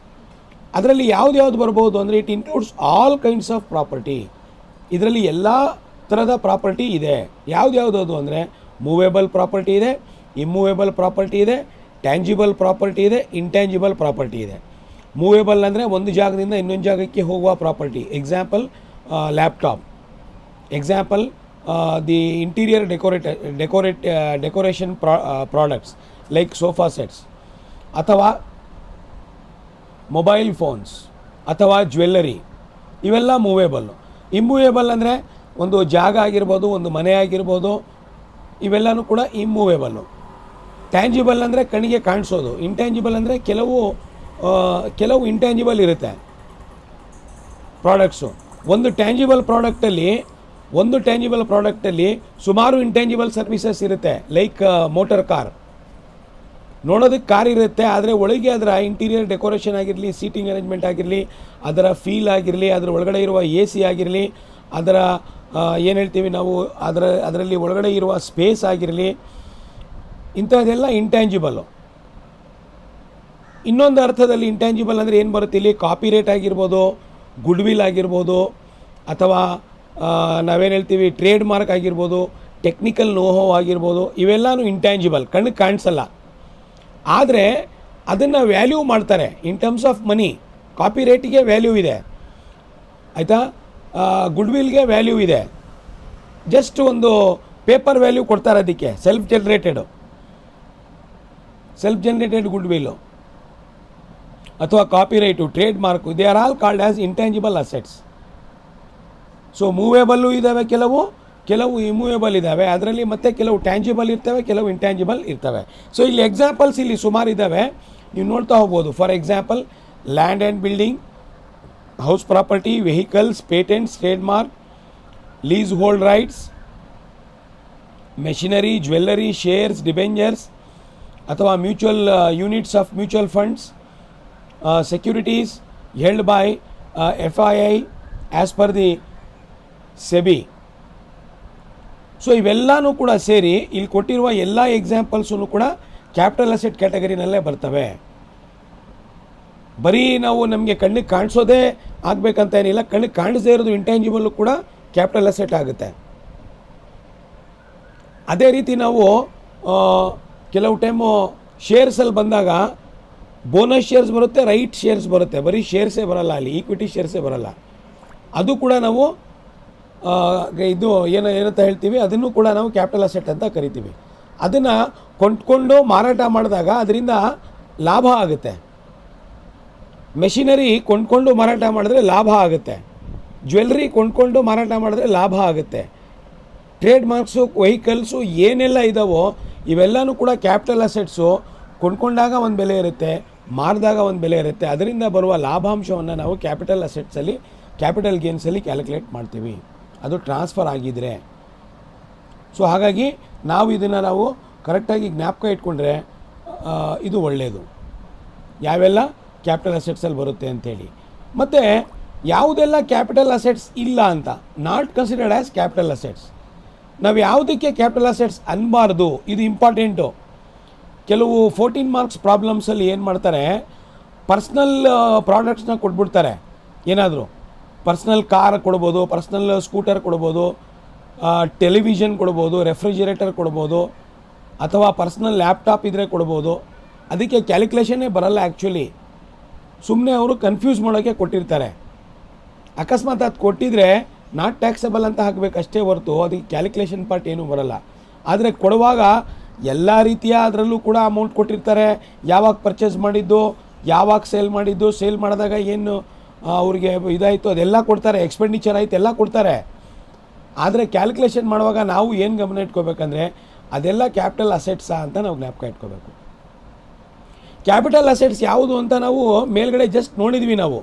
ಅದರಲ್ಲಿ ಯಾವ್ದು ಬರ್ಬೋದು ಅಂದರೆ it includes all kinds of property. ಇದರಲ್ಲಿ ಎಲ್ಲ ಥರದ ಪ್ರಾಪರ್ಟಿ ಇದೆ. ಯಾವ್ದು ಅಂದರೆ ಮೂವೇಬಲ್ ಪ್ರಾಪರ್ಟಿ ಇದೆ, ಇಮ್ಮೂವೇಬಲ್ ಪ್ರಾಪರ್ಟಿ ಇದೆ, ಟ್ಯಾಂಜಿಬಲ್ ಪ್ರಾಪರ್ಟಿ ಇದೆ, ಇಂಟ್ಯಾಂಜಿಬಲ್ ಪ್ರಾಪರ್ಟಿ ಇದೆ. ಮೂವೇಬಲ್ ಅಂದರೆ ಒಂದು ಜಾಗದಿಂದ ಇನ್ನೊಂದು ಜಾಗಕ್ಕೆ ಹೋಗುವ property. Example laptop, example the interior decoration products like sofa sets, ಅಥವಾ ಮೊಬೈಲ್ ಫೋನ್ಸ್, ಅಥವಾ ಜ್ಯುವೆಲ್ಲರಿ, ಇವೆಲ್ಲ ಮೂವೇಬಲ್ಲು. ಇಮ್ಮೂವೇಬಲ್ ಅಂದರೆ ಒಂದು ಜಾಗ ಆಗಿರ್ಬೋದು, ಒಂದು ಮನೆ ಆಗಿರ್ಬೋದು, ಇವೆಲ್ಲನೂ ಕೂಡ ಇಮ್ಮೂವೇಬಲ್ಲು. ಟ್ಯಾಂಜಿಬಲ್ ಅಂದರೆ ಕಣ್ಣಿಗೆ ಕಾಣಿಸೋದು, ಇಂಟ್ಯಾಂಜಿಬಲ್ ಅಂದರೆ ಕೆಲವು ಇಂಟ್ಯಾಂಜಿಬಲ್ ಇರುತ್ತೆ ಪ್ರಾಡಕ್ಟ್ಸು. ಒಂದು ಟ್ಯಾಂಜಿಬಲ್ ಪ್ರಾಡಕ್ಟಲ್ಲಿ ಸುಮಾರು ಇಂಟ್ಯಾಂಜಿಬಲ್ ಸರ್ವಿಸಸ್ ಇರುತ್ತೆ. ಲೈಕ್ ಮೋಟರ್ ಕಾರ್, ನೋಡೋದಕ್ಕೆ ಕಾರ್ ಇರುತ್ತೆ, ಆದರೆ ಒಳಗೆ ಅದರ ಇಂಟೀರಿಯರ್ ಡೆಕೋರೇಷನ್ ಆಗಿರಲಿ, ಸೀಟಿಂಗ್ ಅರೇಂಜ್ಮೆಂಟ್ ಆಗಿರಲಿ, ಅದರ ಫೀಲ್ ಆಗಿರಲಿ, ಅದರ ಒಳಗಡೆ ಇರುವ AC ಆಗಿರಲಿ, ಅದರ ಏನು ಹೇಳ್ತೀವಿ ನಾವು ಅದರಲ್ಲಿ ಒಳಗಡೆ ಇರುವ ಸ್ಪೇಸ್ ಆಗಿರಲಿ, ಇಂಥದ್ದೆಲ್ಲ ಇಂಟ್ಯಾಂಜಿಬಲ್ಲು. ಇನ್ನೊಂದು ಅರ್ಥದಲ್ಲಿ ಇಂಟ್ಯಾಂಜಿಬಲ್ ಅಂದರೆ ಏನು ಬರುತ್ತೆ ಇಲ್ಲಿ, ಕಾಪಿರೇಟ್ ಆಗಿರ್ಬೋದು, ಗುಡ್ ವಿಲ್ ಆಗಿರ್ಬೋದು, ಅಥವಾ ನಾವೇನು ಹೇಳ್ತೀವಿ ಟ್ರೇಡ್ ಮಾರ್ಕ್ ಆಗಿರ್ಬೋದು, ಟೆಕ್ನಿಕಲ್ ನೋಹೋ ಆಗಿರ್ಬೋದು, ಇವೆಲ್ಲನೂ ಇಂಟ್ಯಾಂಜಿಬಲ್, ಕಣ್ಣಿಗೆ ಕಾಣಿಸಲ್ಲ. ಆದರೆ ಅದನ್ನು ವ್ಯಾಲ್ಯೂ ಮಾಡ್ತಾರೆ ಇನ್ ಟರ್ಮ್ಸ್ ಆಫ್ ಮನಿ. ಕಾಪಿರೇಟಿಗೆ ವ್ಯಾಲ್ಯೂ ಇದೆ, ಆಯಿತಾ, ಗುಡ್ ವಿಲ್ಗೆ ವ್ಯಾಲ್ಯೂ ಇದೆ. ಜಸ್ಟ್ ಒಂದು ಪೇಪರ್ ವ್ಯಾಲ್ಯೂ ಕೊಡ್ತಾರೆ ಅದಕ್ಕೆ, ಸೆಲ್ಫ್ ಜನರೇಟೆಡ್ ಗುಡ್ ವಿಲ್ಲು ಅಥವಾ copyright, trademark, they are all called as intangible assets. So movable ಇದ್ದಾವೆ, ಕೆಲವು ಇಮೂವೇಬಲ್ ಇದ್ದಾವೆ, ಅದರಲ್ಲಿ ಮತ್ತೆ ಕೆಲವು ಟ್ಯಾಂಜಿಬಲ್ ಇರ್ತವೆ, ಕೆಲವು ಇಂಟ್ಯಾಂಜಿಬಲ್ ಇರ್ತವೆ. ಸೊ ಇಲ್ಲಿ ಎಕ್ಸಾಂಪಲ್ಸ್ ಇಲ್ಲಿ ಸುಮಾರು ಇದ್ದಾವೆ, ನೀವು ನೋಡ್ತಾ ಹೋಗ್ಬೋದು. For example land and building, house property, vehicles, patents, trademark, leasehold rights, machinery, jewellery, shares, debentures ಅಥವಾ mutual units of mutual funds, securities held by FII as per the SEBI. So ಇವೆಲ್ಲನೂ ಕೂಡ ಸೇರಿ ಇಲ್ಲಿ ಕೊಟ್ಟಿರುವ ಎಲ್ಲ ಎಕ್ಸಾಂಪಲ್ಸೂ ಕೂಡ ಕ್ಯಾಪಿಟಲ್ ಅಸೆಟ್ ಕ್ಯಾಟಗರಿನಲ್ಲೇ ಬರ್ತವೆ. ಬರೀ ನಾವು ನಮಗೆ ಕಣ್ಣಿಗೆ ಕಾಣಿಸೋದೇ ಆಗಬೇಕಂತ ಏನಿಲ್ಲ, ಕಣ್ಣಿಗೆ ಕಾಣಿಸದೇ ಇರೋದು ಇಂಟ್ಯಾಂಜಿಬಲ್ಲು ಕೂಡ ಕ್ಯಾಪಿಟಲ್ ಅಸೆಟ್ ಆಗುತ್ತೆ. ಅದೇ ರೀತಿ ನಾವು ಕೆಲವು ಟೈಮು ಶೇರ್ಸಲ್ಲಿ ಬಂದಾಗ ಬೋನಸ್ ಶೇರ್ಸ್ ಬರುತ್ತೆ, ರೈಟ್ ಶೇರ್ಸ್ ಬರುತ್ತೆ, ಬರೀ ಶೇರ್ಸೇ ಬರಲ್ಲ, ಅಲ್ಲಿ ಈಕ್ವಿಟಿ ಶೇರ್ಸೇ ಬರಲ್ಲ. ಅದು ಕೂಡ ನಾವು ಇದು ಏನಂತ ಹೇಳ್ತೀವಿ, ಅದನ್ನು ಕೂಡ ನಾವು ಕ್ಯಾಪಿಟಲ್ ಅಸೆಟ್ ಅಂತ ಕರಿತೀವಿ. ಅದನ್ನು ಕೊಂಡ್ಕೊಂಡು ಮಾರಾಟ ಮಾಡಿದಾಗ ಅದರಿಂದ ಲಾಭ ಆಗುತ್ತೆ. ಮೆಷಿನರಿ ಕೊಂಡ್ಕೊಂಡು ಮಾರಾಟ ಮಾಡಿದ್ರೆ ಲಾಭ ಆಗುತ್ತೆ, ಜ್ಯುವೆಲ್ರಿ ಕೊಂಡ್ಕೊಂಡು ಮಾರಾಟ ಮಾಡಿದ್ರೆ ಲಾಭ ಆಗುತ್ತೆ, ಟ್ರೇಡ್ ಮಾರ್ಕ್ಸು, ವೆಹಿಕಲ್ಸು ಏನೆಲ್ಲ ಇದ್ದಾವೋ ಇವೆಲ್ಲನೂ ಕೂಡ ಕ್ಯಾಪಿಟಲ್ ಅಸೆಟ್ಸು. ಕೊಂಡ್ಕೊಂಡಾಗ ಒಂದು ಬೆಲೆ ಇರುತ್ತೆ, ಮಾರಿದಾಗ ಒಂದು ಬೆಲೆ ಇರುತ್ತೆ, ಅದರಿಂದ ಬರುವ ಲಾಭಾಂಶವನ್ನು ನಾವು ಕ್ಯಾಪಿಟಲ್ ಅಸೆಟ್ಸಲ್ಲಿ, ಕ್ಯಾಪಿಟಲ್ ಗೇನ್ಸಲ್ಲಿ ಕ್ಯಾಲ್ಕುಲೇಟ್ ಮಾಡ್ತೀವಿ, ಅದು ಟ್ರಾನ್ಸ್ಫರ್ ಆಗಿದ್ದರೆ. ಸೊ ಹಾಗಾಗಿ ನಾವು ಕರೆಕ್ಟಾಗಿ ಜ್ಞಾಪಕ ಇಟ್ಕೊಂಡ್ರೆ ಇದು ಒಳ್ಳೆಯದು, ಯಾವೆಲ್ಲ ಕ್ಯಾಪಿಟಲ್ ಅಸೆಟ್ಸಲ್ಲಿ ಬರುತ್ತೆ ಅಂಥೇಳಿ. ಮತ್ತು ಯಾವುದೆಲ್ಲ ಕ್ಯಾಪಿಟಲ್ ಅಸೆಟ್ಸ್ ಇಲ್ಲ ಅಂತ, not considered as capital assets, ನಾವು ಯಾವುದಕ್ಕೆ ಕ್ಯಾಪಿಟಲ್ ಅಸೆಟ್ಸ್ ಅನ್ನಬಾರ್ದು, ಇದು ಇಂಪಾರ್ಟೆಂಟು. ಕೆಲವು 14 ಮಾರ್ಕ್ಸ್ ಪ್ರಾಬ್ಲಮ್ಸಲ್ಲಿ ಏನು ಮಾಡ್ತಾರೆ, ಪರ್ಸ್ನಲ್ ಪ್ರಾಡಕ್ಟ್ಸ್ನ ಕೊಟ್ಬಿಡ್ತಾರೆ. ಏನಾದರೂ ಪರ್ಸ್ನಲ್ ಕಾರ್ ಕೊಡ್ಬೋದು, ಪರ್ಸ್ನಲ್ ಸ್ಕೂಟರ್ ಕೊಡ್ಬೋದು, ಟೆಲಿವಿಷನ್ ಕೊಡ್ಬೋದು, ರೆಫ್ರಿಜಿರೇಟರ್ ಕೊಡ್ಬೋದು, ಅಥವಾ ಪರ್ಸ್ನಲ್ ಲ್ಯಾಪ್ಟಾಪ್ ಇದ್ದರೆ ಕೊಡ್ಬೋದು. ಅದಕ್ಕೆ ಕ್ಯಾಲ್ಕುಲೇಷನ್ನೇ ಬರಲ್ಲ ಆ್ಯಕ್ಚುಲಿ, ಸುಮ್ಮನೆ ಅವರು ಕನ್ಫ್ಯೂಸ್ ಮಾಡೋಕ್ಕೆ ಕೊಟ್ಟಿರ್ತಾರೆ. ಅಕಸ್ಮಾತ್ ಅದು ಕೊಟ್ಟಿದ್ರೆ ನಾಟ್ ಟ್ಯಾಕ್ಸಬಲ್ ಅಂತ ಹಾಕಬೇಕಷ್ಟೇ ಹೊರತು ಅದಕ್ಕೆ ಕ್ಯಾಲ್ಕುಲೇಷನ್ ಪಾರ್ಟ್ ಏನೂ ಬರಲ್ಲ. ಆದರೆ ಕೊಡುವಾಗ ಎಲ್ಲ ರೀತಿಯ ಅದರಲ್ಲೂ ಕೂಡ ಅಮೌಂಟ್ ಕೊಟ್ಟಿರ್ತಾರೆ, ಯಾವಾಗ ಪರ್ಚೇಸ್ ಮಾಡಿದ್ದು, ಯಾವಾಗ ಸೇಲ್ ಮಾಡಿದ್ದು, ಸೇಲ್ ಮಾಡಿದಾಗ ಏನು ಅವ್ರಿಗೆ ಇದಾಯಿತು ಅದೆಲ್ಲ ಕೊಡ್ತಾರೆ, ಎಕ್ಸ್ಪೆಂಡಿಚರ್ ಆಯಿತು ಎಲ್ಲ ಕೊಡ್ತಾರೆ. ಆದರೆ ಕ್ಯಾಲ್ಕುಲೇಷನ್ ಮಾಡುವಾಗ ನಾವು ಏನು ಗಮನ ಇಟ್ಕೋಬೇಕಂದ್ರೆ ಅದೆಲ್ಲ ಕ್ಯಾಪಿಟಲ್ ಅಸೆಟ್ಸಾ ಅಂತ ನಾವು ಜ್ಞಾಪಕ ಇಟ್ಕೋಬೇಕು. ಕ್ಯಾಪಿಟಲ್ ಅಸೆಟ್ಸ್ ಯಾವುದು ಅಂತ ನಾವು ಮೇಲ್ಗಡೆ ಜಸ್ಟ್ ನೋಡಿದ್ವಿ ನಾವು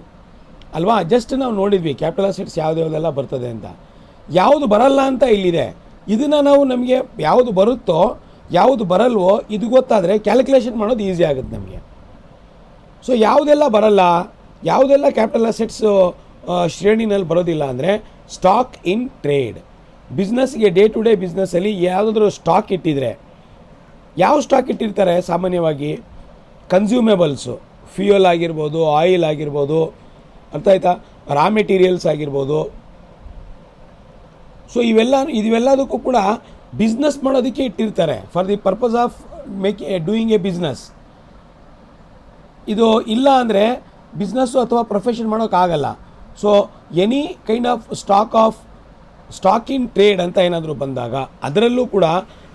ಅಲ್ವಾ, ಜಸ್ಟ್ ನಾವು ನೋಡಿದ್ವಿ ಕ್ಯಾಪಿಟಲ್ ಅಸೆಟ್ಸ್ ಯಾವುದೆಲ್ಲ ಬರ್ತದೆ ಅಂತ. ಯಾವುದು ಬರಲ್ಲ ಅಂತ ಇಲ್ಲಿದೆ. ಇದನ್ನು ನಾವು ನಮಗೆ ಯಾವುದು ಬರುತ್ತೋ ಯಾವುದು ಬರಲ್ವೋ ಇದು ಗೊತ್ತಾದರೆ ಕ್ಯಾಲ್ಕುಲೇಷನ್ ಮಾಡೋದು ಈಸಿ ಆಗುತ್ತೆ ನಮಗೆ. ಸೊ ಯಾವುದೆಲ್ಲ ಬರಲ್ಲ, ಯಾವುದೆಲ್ಲ ಕ್ಯಾಪಿಟಲ್ ಅಸೆಟ್ಸು ಶ್ರೇಣಿನಲ್ಲಿ ಬರೋದಿಲ್ಲ ಅಂದರೆ ಸ್ಟಾಕ್ ಇನ್ ಟ್ರೇಡ್. ಬಿಸ್ನೆಸ್ಗೆ ಡೇ ಟು ಡೇ ಬಿಸ್ನೆಸ್ಸಲ್ಲಿ ಯಾವುದಾದ್ರೂ ಸ್ಟಾಕ್ ಇಟ್ಟಿದ್ರೆ, ಯಾವ ಸ್ಟಾಕ್ ಇಟ್ಟಿರ್ತಾರೆ ಸಾಮಾನ್ಯವಾಗಿ, ಕನ್ಸ್ಯೂಮೇಬಲ್ಸು, ಫ್ಯೂಯಲ್ ಆಗಿರ್ಬೋದು, ಆಯಿಲ್ ಆಗಿರ್ಬೋದು, ಅರ್ಥ ಆಯ್ತಾ, ರಾ ಮೆಟೀರಿಯಲ್ಸ್ ಆಗಿರ್ಬೋದು. ಸೊ ಇವೆಲ್ಲದಕ್ಕೂ ಕೂಡ ಬಿಸ್ನೆಸ್ ಮಾಡೋದಕ್ಕೆ ಇಟ್ಟಿರ್ತಾರೆ, for the purpose of doing A business. ಇದು ಇಲ್ಲ ಅಂದರೆ ಬಿಸ್ನೆಸ್ಸು ಅಥವಾ ಪ್ರೊಫೆಷನ್ ಮಾಡೋಕ್ಕಾಗಲ್ಲ. So any kind of stock in trade ಅಂತ ಏನಾದರೂ ಬಂದಾಗ ಅದರಲ್ಲೂ ಕೂಡ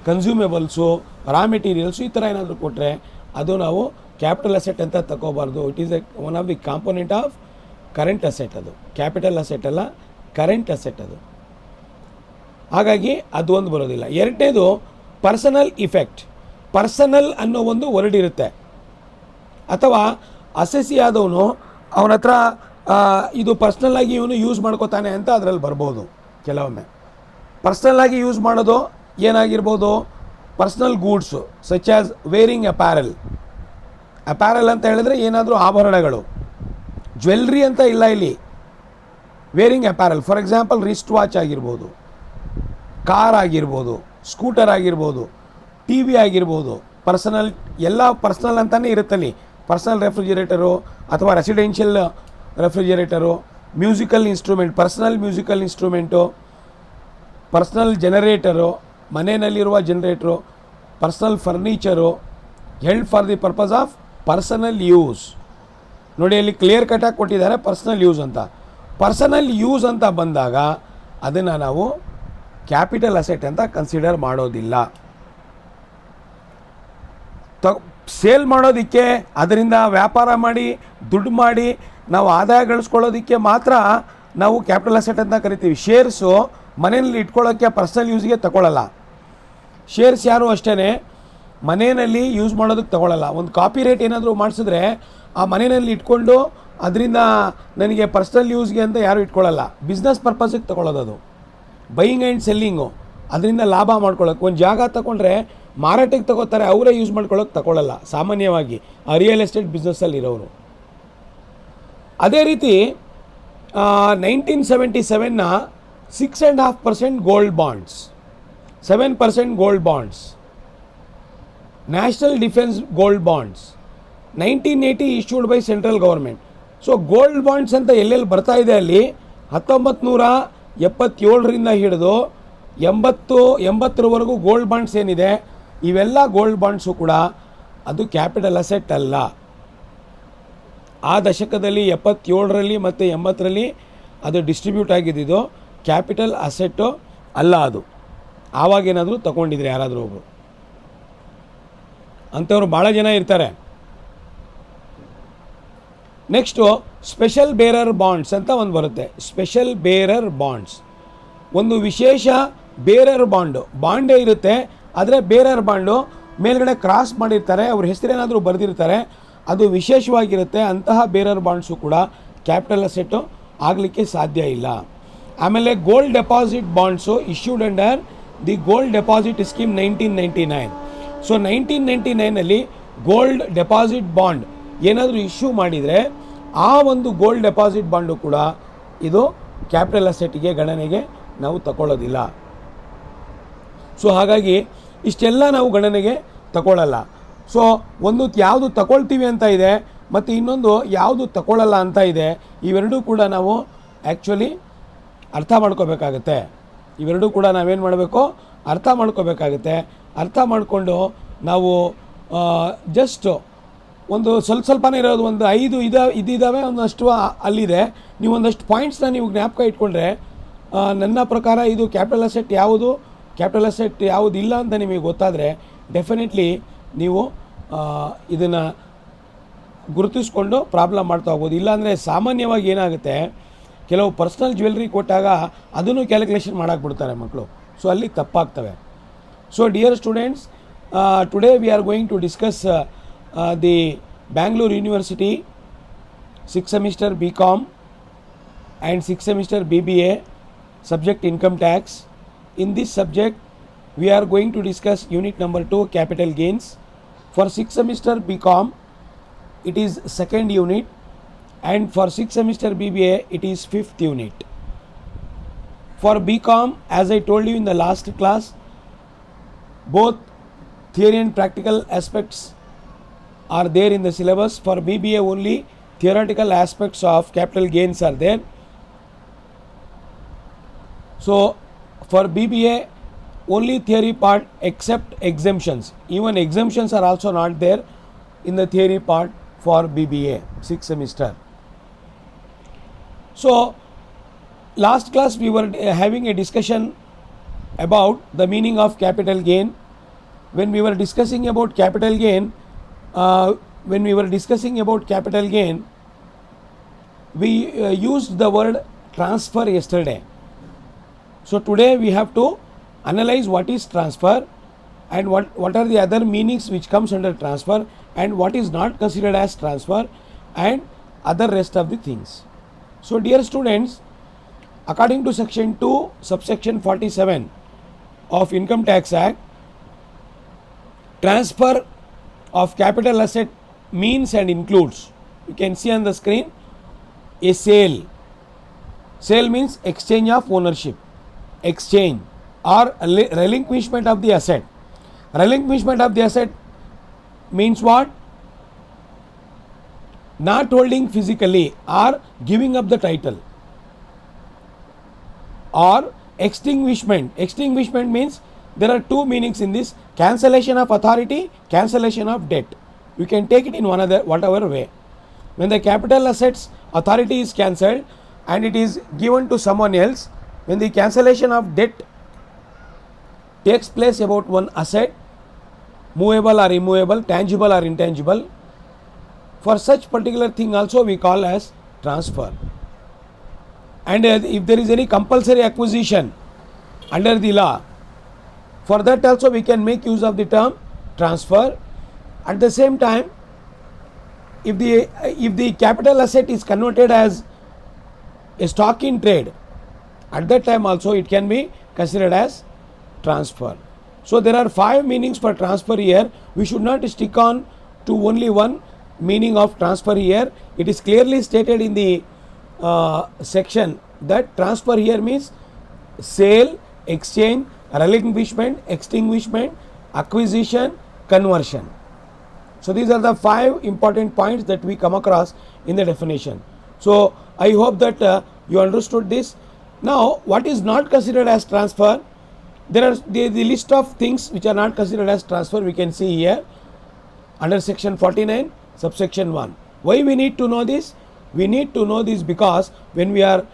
ಕನ್ಸ್ಯೂಮೇಬಲ್ಸು, ರಾ ಮೆಟೀರಿಯಲ್ಸು ಈ ಥರ ಏನಾದರೂ ಕೊಟ್ಟರೆ ಅದು ನಾವು ಕ್ಯಾಪಿಟಲ್ ಅಸೆಟ್ ಅಂತ ತಗೋಬಾರ್ದು. It is one of the component of current asset. ಅದು ಕ್ಯಾಪಿಟಲ್ ಅಸೆಟ್ ಅಲ್ಲ, ಕರೆಂಟ್ ಅಸೆಟ್ ಅದು. ಹಾಗಾಗಿ ಅದು ಒಂದು ಬರೋದಿಲ್ಲ. ಎರಡನೇದು ಪರ್ಸನಲ್ ಇಫೆಕ್ಟ್. ಪರ್ಸನಲ್ ಅನ್ನೋ ಒಂದು ವರ್ಡ್ ಇರುತ್ತೆ, ಅಥವಾ ಅಸೆಸಿ ಆದವನು ಅವನ ಹತ್ರ ಇದು ಪರ್ಸ್ನಲ್ಲಾಗಿ ಇವನು ಯೂಸ್ ಮಾಡ್ಕೋತಾನೆ ಅಂತ ಅದರಲ್ಲಿ ಬರ್ಬೋದು. ಕೆಲವೊಮ್ಮೆ ಪರ್ಸ್ನಲ್ಲಾಗಿ ಯೂಸ್ ಮಾಡೋದು ಏನಾಗಿರ್ಬೋದು, personal goods such as wearing apparel. Apparel ಅಂತ ಹೇಳಿದ್ರೆ ಏನಾದರೂ ಆಭರಣಗಳು, ಜ್ಯುವೆಲ್ರಿ ಅಂತ ಇಲ್ಲ ಇಲ್ಲಿ, wearing apparel. For example wrist watch ಆಗಿರ್ಬೋದು, ಕಾರ್ ಆಗಿರ್ಬೋದು, ಸ್ಕೂಟರ್ ಆಗಿರ್ಬೋದು, ಟಿ ವಿ ಆಗಿರ್ಬೋದು. ಪರ್ಸನಲ್ ಎಲ್ಲ ಪರ್ಸನಲ್ ಅಂತಲೇ ಇರುತ್ತಲ್ಲಿ. ಪರ್ಸನಲ್ ರೆಫ್ರಿಜಿರೇಟರು ಅಥವಾ residential refrigerator, musical instrument, personal musical instrument, personal generator, ಮನೆಯಲ್ಲಿರುವ generator, personal furniture, held for the purpose of personal use. ನೋಡಿ ಅಲ್ಲಿ ಕ್ಲಿಯರ್ ಕಟಾಗಿ ಕೊಟ್ಟಿದ್ದಾರೆ ಪರ್ಸನಲ್ ಯೂಸ್ ಅಂತ. ಪರ್ಸನಲ್ ಯೂಸ್ ಅಂತ ಬಂದಾಗ ಅದನ್ನು ನಾವು ಕ್ಯಾಪಿಟಲ್ ಅಸೆಟ್ ಅಂತ ಕನ್ಸಿಡರ್ ಮಾಡೋದಿಲ್ಲ. ಸೇಲ್ ಮಾಡೋದಕ್ಕೆ, ಅದರಿಂದ ವ್ಯಾಪಾರ ಮಾಡಿ ದುಡ್ಡು ಮಾಡಿ ನಾವು ಆದಾಯ ಗಳಿಸ್ಕೊಳ್ಳೋದಕ್ಕೆ ಮಾತ್ರ ನಾವು ಕ್ಯಾಪಿಟಲ್ ಅಸೆಟ್ ಅಂತ ಕರಿತೀವಿ. ಶೇರ್ಸು ಮನೆಯಲ್ಲಿ ಇಟ್ಕೊಳ್ಳೋಕ್ಕೆ ಪರ್ಸನಲ್ ಯೂಸ್ಗೆ ತಗೊಳ್ಳಲ್ಲ. ಶೇರ್ಸ್ ಯಾರು ಅಷ್ಟೇ ಮನೆಯಲ್ಲಿ ಯೂಸ್ ಮಾಡೋದಕ್ಕೆ ತಗೊಳ್ಳಲ್ಲ. ಒಂದು ಕಾಪಿ ರೇಟ್ ಏನಾದರೂ ಮಾಡಿಸಿದ್ರೆ ಆ ಮನೆಯಲ್ಲಿ ಇಟ್ಕೊಂಡು ಅದರಿಂದ ನನಗೆ ಪರ್ಸನಲ್ ಯೂಸ್ಗೆ ಅಂತ ಯಾರು ಇಟ್ಕೊಳ್ಳಲ್ಲ. ಬಿಸ್ನೆಸ್ ಪರ್ಪಸ್ಗೆ ತಗೊಳ್ಳೋದು ಅದು. ಬೈಯಿಂಗ್ ಆ್ಯಂಡ್ ಸೆಲ್ಲಿಂಗು, ಅದರಿಂದ ಲಾಭ ಮಾಡ್ಕೊಳ್ಳೋಕೆ. ಒಂದು ಜಾಗ ತಗೊಂಡ್ರೆ ಮಾರಾಟಕ್ಕೆ ತಗೋತಾರೆ, ಅವರೇ ಯೂಸ್ ಮಾಡ್ಕೊಳ್ಳೋಕೆ ತಗೊಳ್ಳಲ್ಲ ಸಾಮಾನ್ಯವಾಗಿ ಆ ರಿಯಲ್ ಎಸ್ಟೇಟ್ ಬಿಸ್ನೆಸ್ಸಲ್ಲಿರೋರು. ಅದೇ ರೀತಿ 1977ನ 6.5% gold bonds, 7% gold bonds, national defence gold bonds, 1980 issued by central government. So gold bonds ಅಂತ ಎಲ್ಲೆಲ್ಲಿ ಬರ್ತಾ ಇದೆ ಅಲ್ಲಿ 1977ರಿಂದ ಹಿಡಿದು 80ರವರೆಗೂ ಗೋಲ್ಡ್ ಬಾಂಡ್ಸ್ ಏನಿದೆ, ಇವೆಲ್ಲ ಗೋಲ್ಡ್ ಬಾಂಡ್ಸು ಕೂಡ ಅದು ಕ್ಯಾಪಿಟಲ್ ಅಸೆಟ್ ಅಲ್ಲ. ಆ ದಶಕದಲ್ಲಿ 77ರಲ್ಲಿ ಮತ್ತು 80ರಲ್ಲಿ ಅದು ಡಿಸ್ಟ್ರಿಬ್ಯೂಟ್ ಆಗಿದ್ದು ಕ್ಯಾಪಿಟಲ್ ಅಸೆಟ್ಟು ಅಲ್ಲ. ಅದು ಆವಾಗೇನಾದರೂ ತಗೊಂಡಿದ್ರೆ ಯಾರಾದರೂ ಒಬ್ಬರು, ಅಂಥವ್ರು ಭಾಳ ಜನ ಇರ್ತಾರೆ. ನೆಕ್ಸ್ಟು ಸ್ಪೆಷಲ್ ಬೇರರ್ ಬಾಂಡ್ಸ್ ಅಂತ ಒಂದು ಬರುತ್ತೆ. ಸ್ಪೆಷಲ್ ಬೇರರ್ ಬಾಂಡ್ಸ್ ಒಂದು ವಿಶೇಷ ಬೇರರ್ ಬಾಂಡೇ ಇರುತ್ತೆ, ಆದರೆ ಬೇರರ್ ಬಾಂಡು ಮೇಲ್ಗಡೆ ಕ್ರಾಸ್ ಮಾಡಿರ್ತಾರೆ, ಅವ್ರ ಹೆಸರೇನಾದರೂ ಬರೆದಿರ್ತಾರೆ, ಅದು ವಿಶೇಷವಾಗಿರುತ್ತೆ. ಅಂತಹ ಬೇರರ್ ಬಾಂಡ್ಸು ಕೂಡ ಕ್ಯಾಪಿಟಲ್ ಅಸೆಟ್ಟು ಆಗಲಿಕ್ಕೆ ಸಾಧ್ಯ ಇಲ್ಲ. ಆಮೇಲೆ gold deposit bonds issued under the gold deposit scheme 1999. So 1999ನಲ್ಲಿ ಗೋಲ್ಡ್ ಡೆಪಾಸಿಟ್ ಬಾಂಡ್ ಏನಾದರೂ ಇಶ್ಯೂ ಮಾಡಿದರೆ ಆ ಒಂದು ಗೋಲ್ಡ್ ಡೆಪಾಸಿಟ್ ಬಾಂಡು ಕೂಡ ಇದು ಕ್ಯಾಪಿಟಲ್ ಅಸೆಟ್ಗೆ ಗಣನೆಗೆ ನಾವು ತಗೊಳ್ಳೋದಿಲ್ಲ. ಸೊ ಹಾಗಾಗಿ ಇಷ್ಟೆಲ್ಲ ನಾವು ಗಣನೆಗೆ ತಗೊಳ್ಳಲ್ಲ. ಸೊ ಒಂದು ಯಾವುದು ತಗೊಳ್ತೀವಿ ಅಂತ ಇದೆ ಮತ್ತು ಇನ್ನೊಂದು ಯಾವುದು ತಗೊಳ್ಳಲ್ಲ ಅಂತ ಇದೆ. ಇವೆರಡೂ ಕೂಡ ನಾವು ಆ್ಯಕ್ಚುಲಿ ಅರ್ಥ ಮಾಡ್ಕೋಬೇಕಾಗತ್ತೆ. ಇವೆರಡೂ ಕೂಡ ನಾವೇನು ಮಾಡಬೇಕು, ಅರ್ಥ ಮಾಡ್ಕೋಬೇಕಾಗತ್ತೆ. ಅರ್ಥ ಮಾಡಿಕೊಂಡು ನಾವು ಜಸ್ಟ್ ಒಂದು ಸ್ವಲ್ಪನೇ ಇರೋದು, ಒಂದು 5 ಇದಿದ್ದಾವೆ, ಒಂದಷ್ಟು ಅಲ್ಲಿದೆ. ನೀವು ಒಂದಷ್ಟು ಪಾಯಿಂಟ್ಸ್ನ ನೀವು ಜ್ಞಾಪಕ ಇಟ್ಕೊಂಡ್ರೆ ನನ್ನ ಪ್ರಕಾರ ಇದು ಕ್ಯಾಪಿಟಲ್ ಅಸೆಟ್ ಯಾವುದು, ಕ್ಯಾಪಿಟಲ್ ಅಸೆಟ್ ಯಾವುದಿಲ್ಲ ಅಂತ ನಿಮಗೆ ಗೊತ್ತಾದರೆ ಡೆಫಿನೆಟ್ಲಿ ನೀವು ಇದನ್ನು ಗುರುತಿಸ್ಕೊಂಡು ಪ್ರಾಬ್ಲಮ್ ಮಾಡ್ತಾ ಹೋಗ್ಬೋದು. ಇಲ್ಲಾಂದರೆ ಸಾಮಾನ್ಯವಾಗಿ ಏನಾಗುತ್ತೆ, ಕೆಲವು ಪರ್ಸ್ನಲ್ ಜ್ಯುವೆಲ್ರಿ ಕೊಟ್ಟಾಗ ಅದನ್ನು ಕ್ಯಾಲ್ಕುಲೇಷನ್ ಮಾಡೋಕ್ಕೆ ಬಿಡ್ತಾರೆ ಮಕ್ಕಳು. ಸೊ ಅಲ್ಲಿ ತಪ್ಪಾಗ್ತವೆ. So dear students, today we are going to discuss the Bangalore University 6th semester BCom and 6th semester BBA subject income tax. In this subject we are going to discuss unit number 2 capital gains. For 6th semester BCom it is 2nd unit and for 6th semester BBA it is 5th unit. For BCom, as I told you in the last class, both theory and practical aspects are there in the syllabus. For BBA only theoretical aspects of capital gains are there. So for BBA only theory part except exemptions. Even exemptions are also not there in the theory part for BBA 6th semester. So last class we were having a discussion about the meaning of capital gain. When we were discussing about capital gain, we used the word transfer yesterday. So today we have to analyze what is transfer and what are the other meanings which comes under transfer and what is not considered as transfer and other rest of the things. So dear students, according to section 2 subsection 47 of Income Tax Act, transfer of capital asset means and includes, you can see on the screen, a sale. Sale means exchange of ownership, exchange or relinquishment of the asset. Relinquishment of the asset means what? Not holding physically or giving up the title. Or extinguishment. Extinguishment means there are two meanings in this: cancellation of authority, cancellation of debt. You can take it in whatever way. When the capital assets authority is cancelled and it is given to someone else, when the cancellation of debt takes place about one asset, movable or immovable, tangible or intangible, for such particular thing also we call as transfer. And if there is any compulsory acquisition under the law, for that also we can make use of the term transfer. At the same time, if the capital asset is converted as a stock in trade, at that time also it can be considered as transfer. So there are 5 meanings for transfer here. We should not stick on to only one meaning of transfer here. It is clearly stated in the section that transfer here means sale, exchange, relinquishment, extinguishment, acquisition, conversion. So these are the 5 important points that we come across in the definition. So I hope that you understood this. Now what is not considered as transfer? There are the list of things which are not considered as transfer we can see here under section 49 subsection 1. Why we need to know this? We need to know this because when we are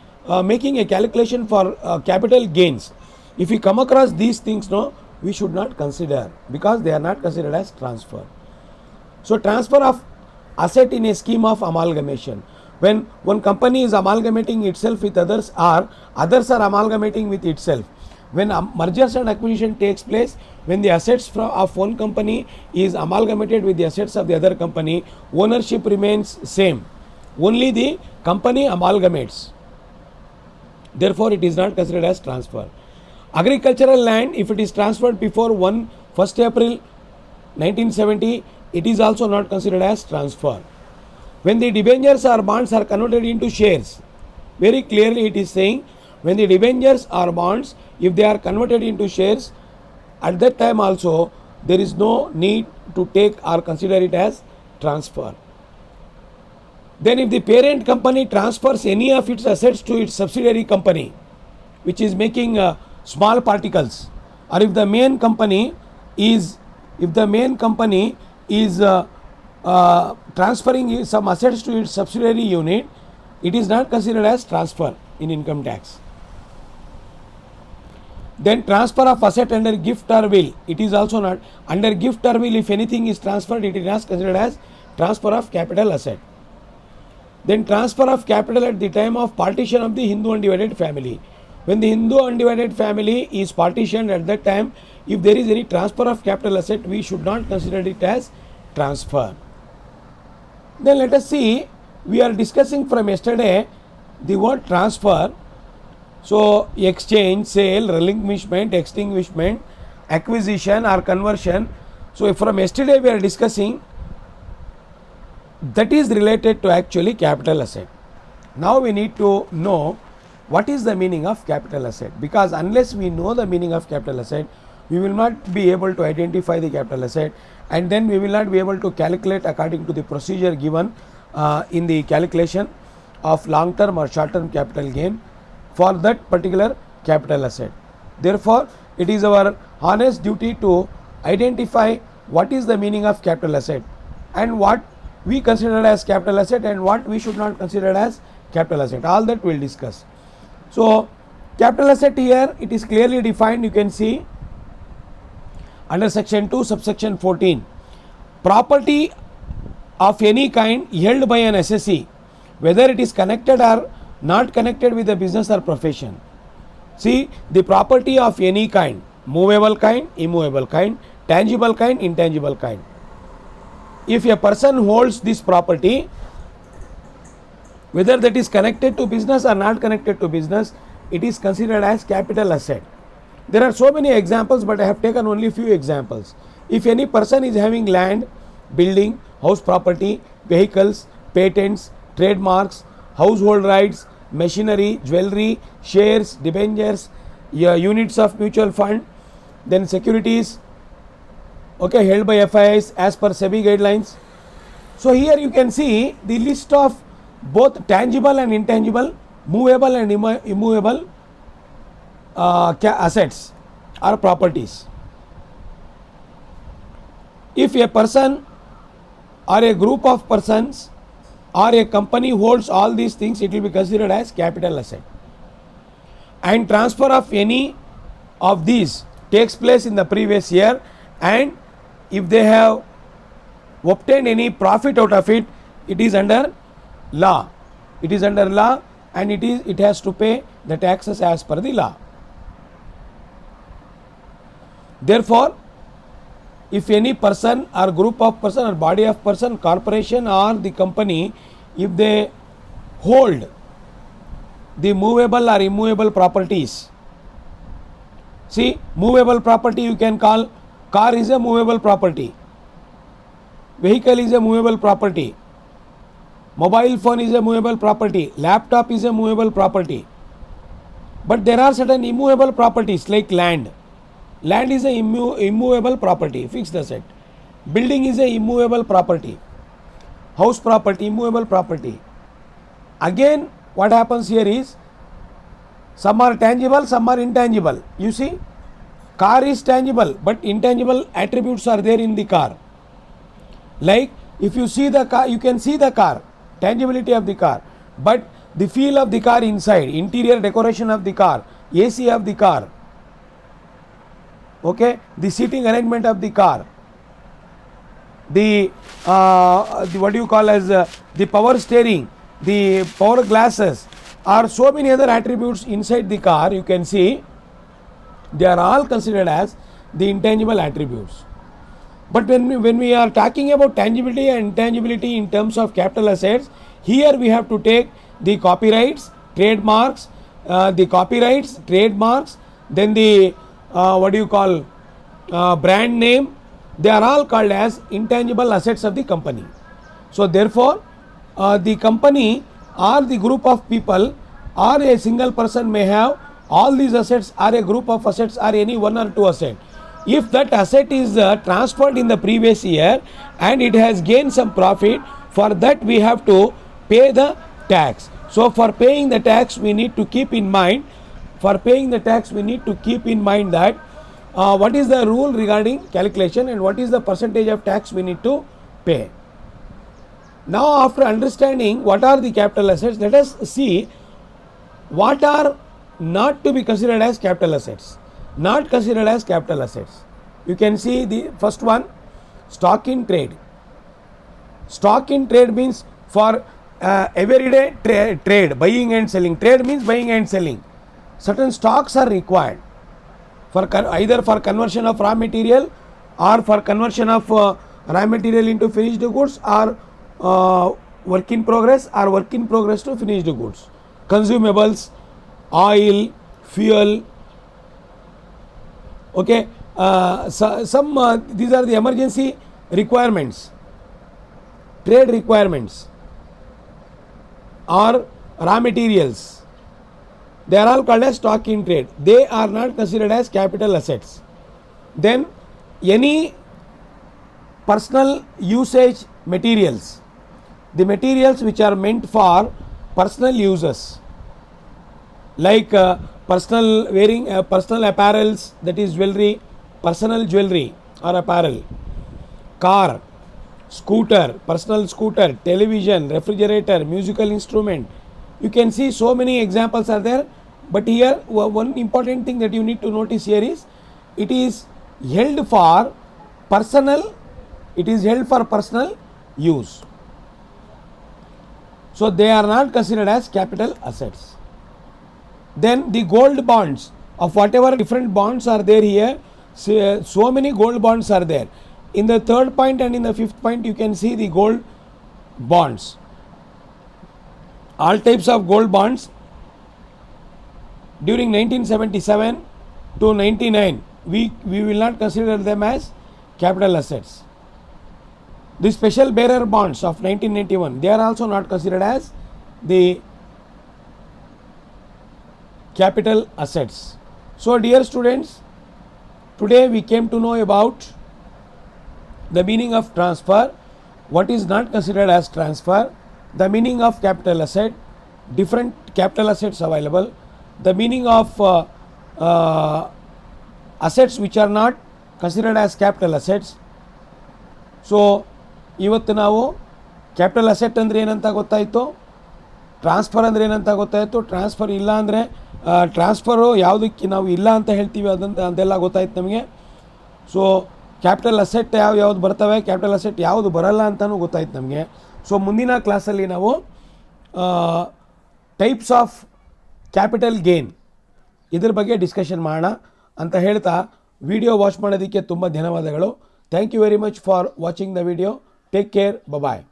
making a calculation for capital gains, if we come across these things, no, we should not consider because they are not considered as transfer. So transfer of asset in a scheme of amalgamation. When one company is amalgamating itself with others or others are amalgamating with itself, when mergers and acquisition takes place, when the assets of one company is amalgamated with the assets of the other company, ownership remains same. Only the company amalgamates. Therefore, it is not considered as transfer. Agricultural land, if it is transferred before 1st April 1970, it is also not considered as transfer. When the debentures or bonds are converted into shares, very clearly it is saying when the debentures or bonds, if they are converted into shares, at that time also there is no need to take or consider it as transfer. Then if the parent company transfers any of its assets to its subsidiary company, which is making small particles, or if the main company is transferring some assets to its subsidiary unit, it is not considered as transfer in income tax. Then transfer of asset under gift or will, it is also not. Under gift or will, if anything is transferred, it is not considered as transfer of capital asset. Then transfer of capital at the time of partition of the Hindu undivided family. When the Hindu undivided family is partitioned, at that time, if there is any transfer of capital asset, we should not consider it as transfer. Then let us see, we are discussing from yesterday the word transfer. So exchange, sale, relinquishment, extinguishment, acquisition or conversion. So from yesterday we are discussing that is related to actually capital asset. Now we need to know what is the meaning of capital asset, because unless we know the meaning of capital asset, we will not be able to identify the capital asset, and then we will not be able to calculate according to the procedure given in the calculation of long term or short term capital gain for that particular capital asset. Therefore, it is our honest duty to identify what is the meaning of capital asset and what we consider as capital asset and what we should not consider as capital asset. All that we will discuss. So, capital asset here, it is clearly defined. You can see under section 2 subsection 14, property of any kind held by an assessee, whether it is connected or not connected with the business or profession. See, the property of any kind, movable kind, immovable kind, tangible kind, intangible kind. If a person holds this property, whether that is connected to business or not connected to business, it is considered as capital asset. There are so many examples, but I have taken only few examples. If any person is having land, building, house property, vehicles, patents, trademarks, household rights, machinery, jewelry, shares, debentures, units of mutual fund, then securities, okay, held by FIIs as per SEBI guidelines. So here you can see the list of both tangible and intangible, movable and immovable assets or properties. If a person or a group of persons or a company holds all these things, it will be considered as capital asset. And transfer of any of these takes place in the previous year, and if they have obtained any profit out of it, it is under law. It is under law, and it has to pay the taxes as per the law. Therefore, if any person or group of person or body of person, corporation or the company, if they hold the movable or immovable properties, see, movable property you can call, car is a movable property, vehicle is a movable property, mobile phone is a movable property, laptop is a movable property. But there are certain immovable properties like land. Land is a immovable property, fixed asset. Building is a immovable property. House property, immovable property. Again, what happens here is, some are tangible, some are intangible. You see, car is tangible, but intangible attributes are there in the car. Like, if you see the car, you can see the car, tangibility of the car, but the feel of the car inside, interior decoration of the car, AC of the car, okay, the seating arrangement of the car, the what do you call as the power steering, the power glasses, or so many other attributes inside the car, you can see they are all considered as the intangible attributes. But when we are talking about tangibility and intangibility in terms of capital assets, here we have to take the copyrights, trademarks, then the what do you call brand name, they are all called as intangible assets of the company. So therefore, the company or the group of people or a single person may have all these assets or a group of assets or any one or two assets. If that asset is transferred in the previous year and it has gained some profit, for that we have to pay the tax. So for paying the tax we need to keep in mind, that what is the rule regarding calculation and what is the percentage of tax we need to pay. Now after understanding what are the capital assets, let us see what are not to be considered as capital assets. Not considered as capital assets. You can see the first one, stock in trade. Stock in trade means for everyday trade, buying and selling. Trade means buying and selling. Certain stocks are required for either for conversion of raw material or for conversion of raw material into finished goods, or work in progress, or work in progress to finished goods. Consumables, oil, fuel, okay, these are the emergency requirements, trade requirements, or raw materials. They are all called as stock in trade. They are not considered as capital assets. Then any personal usage materials, the materials which are meant for personal uses, like personal wearing, personal apparels, that is jewelry, personal jewelry or apparel, car, scooter, personal scooter, television, refrigerator, musical instrument. You can see so many examples are there, but here one important thing that you need to notice here is it is held for personal use. So they are not considered as capital assets. Then the gold bonds of whatever different bonds are there here, so many gold bonds are there. In the third point and in the fifth point, you can see the gold bonds. All types of gold bonds during 1977 to 99, we will not consider them as capital assets. The special bearer bonds of 1991, they are also not considered as the capital assets. So dear students, today we came to know about the meaning of transfer, what is not considered as transfer, the meaning of capital asset, different capital assets available, the meaning of assets which are not considered as capital assets. So ಇವತ್ತು ನಾವು ಕ್ಯಾಪಿಟಲ್ ಅಸೆಟ್ ಅಂದರೆ ಏನಂತ ಗೊತ್ತಾಯಿತು, ಟ್ರಾನ್ಸ್ಫರ್ ಅಂದರೆ ಏನಂತ ಗೊತ್ತಾಯಿತು, ಟ್ರಾನ್ಸ್ಫರ್ ಇಲ್ಲ ಅಂದರೆ ಟ್ರಾನ್ಸ್ಫರು ಯಾವುದಕ್ಕೆ ನಾವು ಇಲ್ಲ ಅಂತ ಹೇಳ್ತೀವಿ ಅದೆಲ್ಲ ಗೊತ್ತಾಯ್ತು ನಮಗೆ. ಸೊ ಕ್ಯಾಪಿಟಲ್ ಅಸೆಟ್ ಯಾವ್ದು ಬರ್ತವೆ, ಕ್ಯಾಪಿಟಲ್ ಅಸೆಟ್ ಯಾವುದು ಬರಲ್ಲ ಅಂತಲೂ ಗೊತ್ತಾಯ್ತು ನಮಗೆ. ಸೊ ಮುಂದಿನ ಕ್ಲಾಸಲ್ಲಿ ನಾವು ಟೈಪ್ಸ್ ಆಫ್ ಕ್ಯಾಪಿಟಲ್ ಗೇನ್ ಇದ್ರ ಬಗ್ಗೆ ಡಿಸ್ಕಷನ್ ಮಾಡೋಣ ಅಂತ ಹೇಳ್ತಾ ವಿಡಿಯೋ ವಾಚ್ ಮಾಡೋದಕ್ಕೆ ತುಂಬ ಧನ್ಯವಾದಗಳು. Thank you very much for watching the video. Take care. Bye.